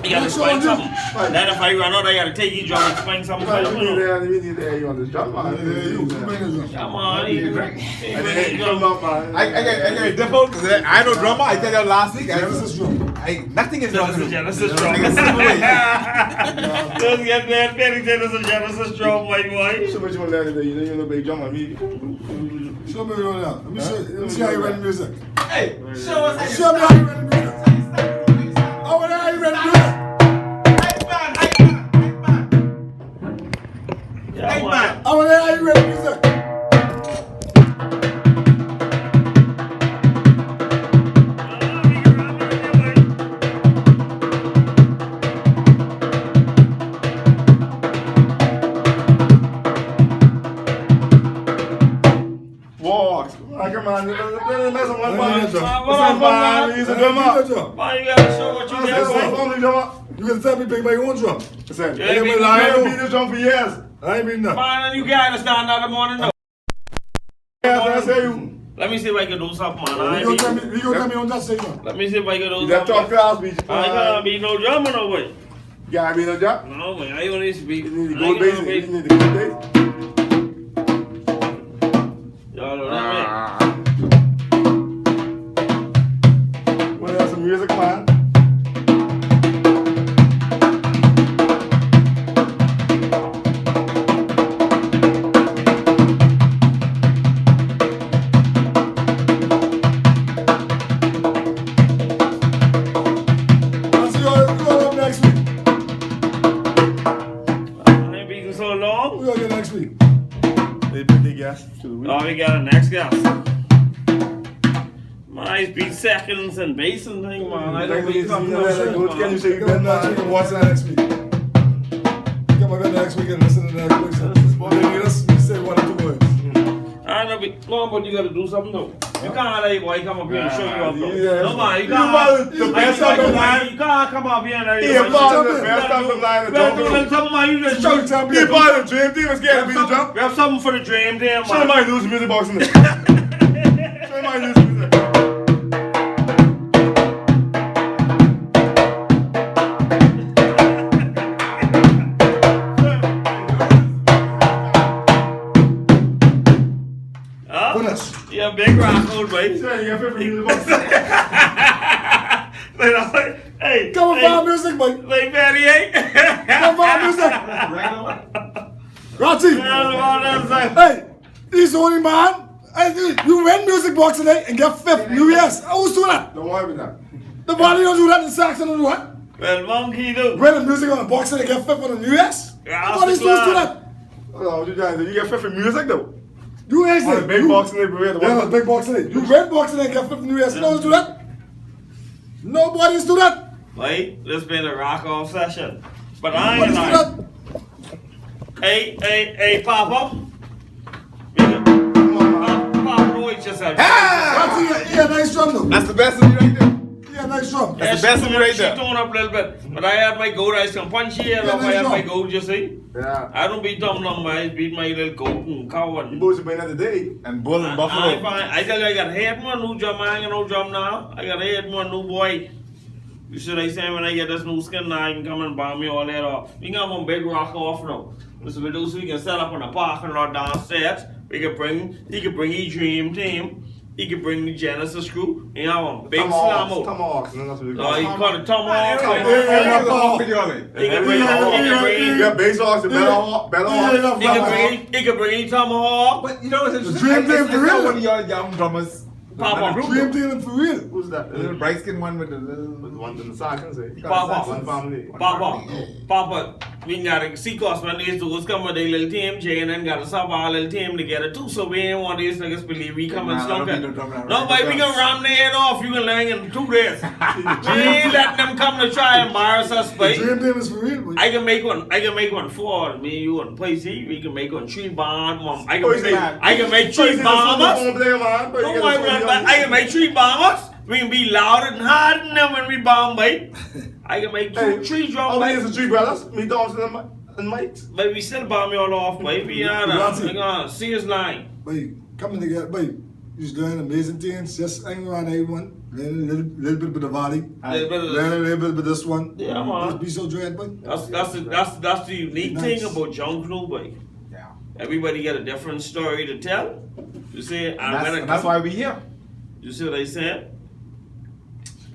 He got to Make sure explain I do. something. Then if I run out, I got to take his drum and explain something. We to him. need to hear you on this drum, man. You bring this up. Come on, he bring his Come drum. up, man. I get difficult because I know drummer. I tell you last week. Genesis drum. Nothing is wrong. Genesis drum. Just get that penny Genesis drum, my boy. So much you want to learn today. You know you're no big drummer. Me. Show me what now. Let me see how you read the music. Hey, show us how you Show me how you read the music. I want to know how you read the music. Yeah, man. I want to know how you read the music. Walks. Come on. Let's one man. man. He's a drummer. Man, you gotta show what you Let's got. one only drummer. You can tell me pick my own drum. Listen. Yeah, You've been this drum for years. I ain't been that. Man, and you can't understand that in the morning, though. Yes, I say you. Let me see if I can do something, man. I You ain't go be- tell me on that station. Let me see if I can do You got top something. class, bitch. I ain't gonna be no drummer, no way. You gotta be no job. No, man, I ain't gonna speak. You need to I go ain't gonna basic. You be- need to go basic. Y'all know that, Wanna have some music, man? I'll see you all up next week. I ain't beating so long. We'll get next week. They put the gas to the week. Oh, we got a next guest. Nice beat seconds and bass and thing, man. I don't beat something else. Can you say you Come been next week and watch that next week. Come on next week and listen to the next week. You say one or two words. I know, no, but you gotta do something though. You can't let your boy come up here and show you up though. Yeah. No man, you You man, the can't. best Like, of the you line. can't come up here and let He your a boy part show of you the up. best of the line. We have to do something, man. You just show Be part of the dream team. It's scared to be the jump. We have something for the dream team, Show man. my lose music box in there. Show my lose music. Huh? Goodness. Yeah, big rock old boy. Say you got 50 music box. Hey, Come on, hey, find music, boy. like Betty, eh? Come on, music. Ratty. Hey, he's the only man. Hey, you rent music box today and get fifth New Year's. Who's doing that? Don't worry about that. The body don't do that, the Saxon don't do that. Well, monkey do. Rent the music on the box and they get fifth on the New Year's. Yeah, Nobody's that's supposed to do the that. Oh, what you guys do? You get 50 music though. You ain't On the say. big box in there, bro. Yeah, the big box today. You rent box and they get fifth New Year's. Nobody's do that. Nobody's do that. Wait, this been a rock off session. But I Nobody's ain't do like, that. hey, Papa. Papa Roy just said. Ratty, yeah, nice drum though. That's the best of me right there. Yeah, nice drum. That's the best of me right She there. tone up a little bit. But I had my goat, I some punchy here. Yeah, I had nice my drum. goat, you see. Yeah. I don't beat dumb number, I beat my little goat and cow You and. boys have been at the day. And Bull and I Buffalo. tell you, I got head one new drum, I ain't got no drum now. I got head one new boy. You should I say when I get this new skin now, I can come and bomb me all that off. We got one big rock off now. So we do so we can set up on a parking lot downstairs. He can bring his dream team. He can bring the Genesis crew. You know, big slammo. Tomahawks. No, that's what we No, call he it. call it tomahawk. Yeah, He can bring You got bass hawks, the better hawks. he can bring tomahawk. But you know what's interesting? dream team for real. One of your young drummers Papa. Dream team for real. Who's that? The little bright skin one with the little. One in the Sarkans, eh? Papa. One family. Papa. We got see cause when these dudes come with a little team, Jay and then got a sub our little team together too. So we ain't want these niggas believe we come and slump it. No, but we gonna ram their head off. You can learn in 2 days. We ain't letting them come to try and embarrass us, baby. Dream team is for real, boy. I can make one for me, you and Paisy. We can make one 3 bomb. I can make 3 bombers. I can make 3 bombers. We can be louder and harder than them when we bomb, babe. I can make 3 drum. How many is the 3 brothers? Me, Thompson, and Mike. But we still bomb y'all off, babe. We are serious line. Babe, coming together, babe. You just doing amazing things. Just hang around everyone. Learn a little bit of the body. Learn a little bit of this one. Yeah, man. Just be so dread, babe. That's the unique thing about Junkanoo, babe. Yeah. Everybody got a different story to tell. You see, And that's why we here. You see what I said?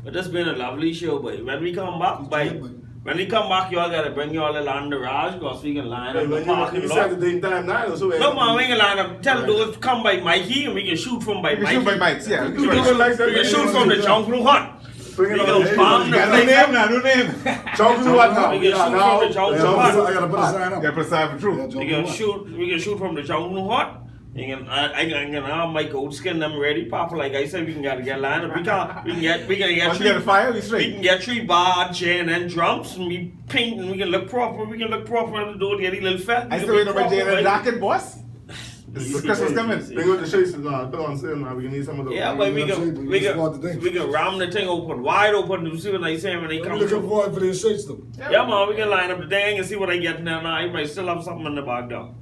But that's been a lovely show, boy. When we come back, y'all gotta bring y'all a land garage because we can line up the parking lot. No, man, we can line up. Tell those to come by Mikey and we can shoot from by Mikey. We can shoot by Mike's, yeah. We can shoot from the Junkanoo hut. We can bomb the No place. name now, no name. Junkanoo hut now. We can shoot from the Junkanoo hut. I gotta put a sign up. Yeah, put a sign for truth. We can shoot from the Junkanoo hut. I can have my goat skin them ready, Papa. Like I said, we can get lined up. We can get Once you get a fire, we straight. We can get 3 bar, chain, and drums, and we paint, and we can look proper. We can look proper on the door, get a little fat. I still waiting on my Jane and jacket, boss. It's Christmas coming. Bring out the shades now. Put on sale now. We can need some of those. Yeah, but we can ram the thing open, wide open. You see what I say when they come. I'm looking forward for these shirts though. Yeah, man, we can line up the thing and see what I get now. I might still have something in the bag though.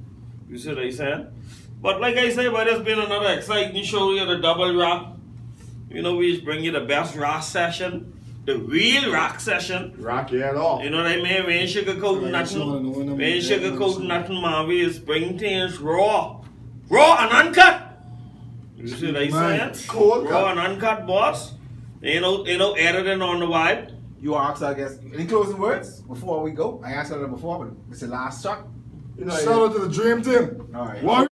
You see what I said? But like I say, but it's been another exciting show here, the double rock. You know, we just bring you the best rock session, the real rock session. Rock it all. You know what I mean? We ain't sugarcoating nothing. We ain't sugarcoating nothing, man. We just bring things raw. Raw and uncut. You see what I saying? Cold raw and uncut, boss. You know, editing on the vibe. You asked, I guess, any closing words before we go? I asked her before, but it's the last shot. You know, shout out to the Dream Team. All right.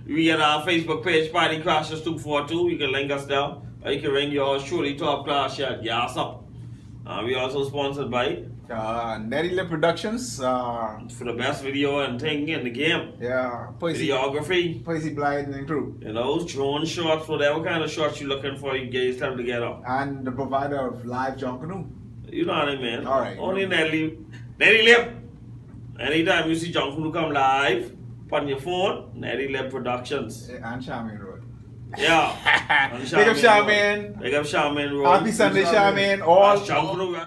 We got our Facebook page, Party Crashers 242. You can link us there. Or you can ring yours truly top class shot. Gas up. We also sponsored by Netty Lip Productions. for the best video and thing in the game. Yeah. Videography. Paisy Blind and crew. You know, drone shots, whatever kind of shots you're looking for, you get yourself together. And the provider of live Junkanoo. You know what I mean? All right. Only Netty Lip. Anytime you see Junkanoo come live, put on your phone, Netty Lip Productions. And Charmaine Road. Yeah. Big up Charmaine. Big up Charmaine Road. Happy Sunday, Charmaine. All Junkanoo.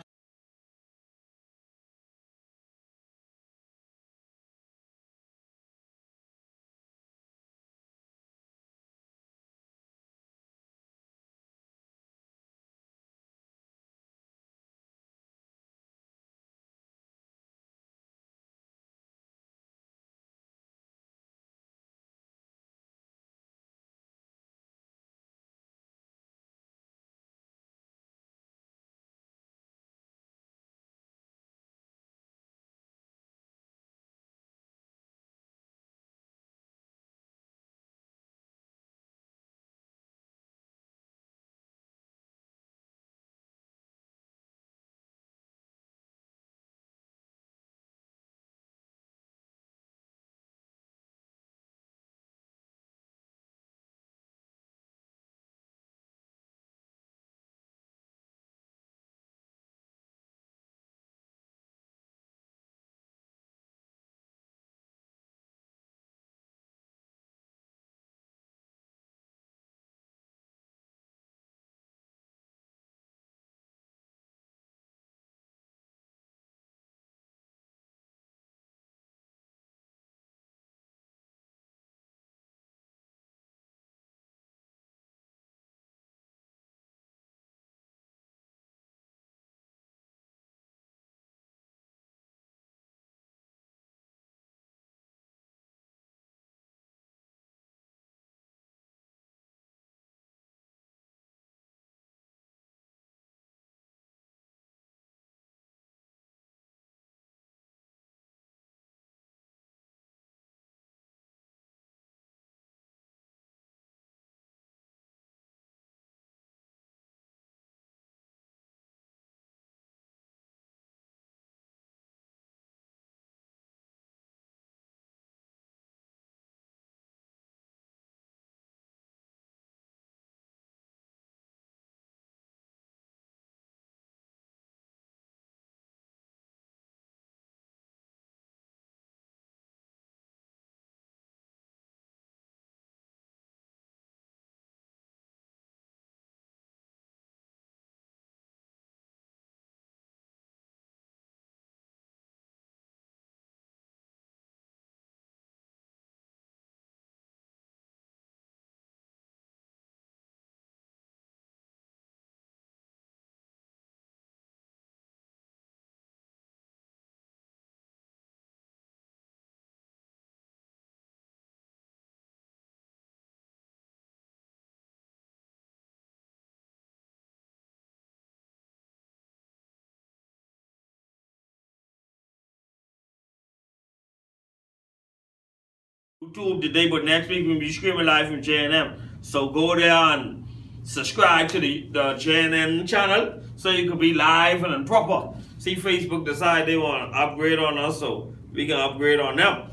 YouTube today, but next week we'll be streaming live from JNM. So go there and subscribe to the JNN channel so you can be live and proper. See, Facebook decide they want to upgrade on us, so we can upgrade on them.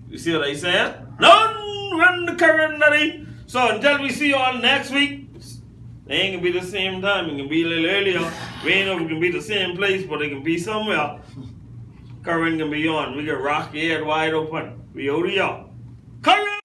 You see what I saying? None run the current daddy. So until we see you all next week, they ain't gonna be the same time. It can be a little earlier. We ain't know if it can be the same place, but it can be somewhere. Current can be on. We can rock your head wide open. We out of y'all. Current!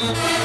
Thank you.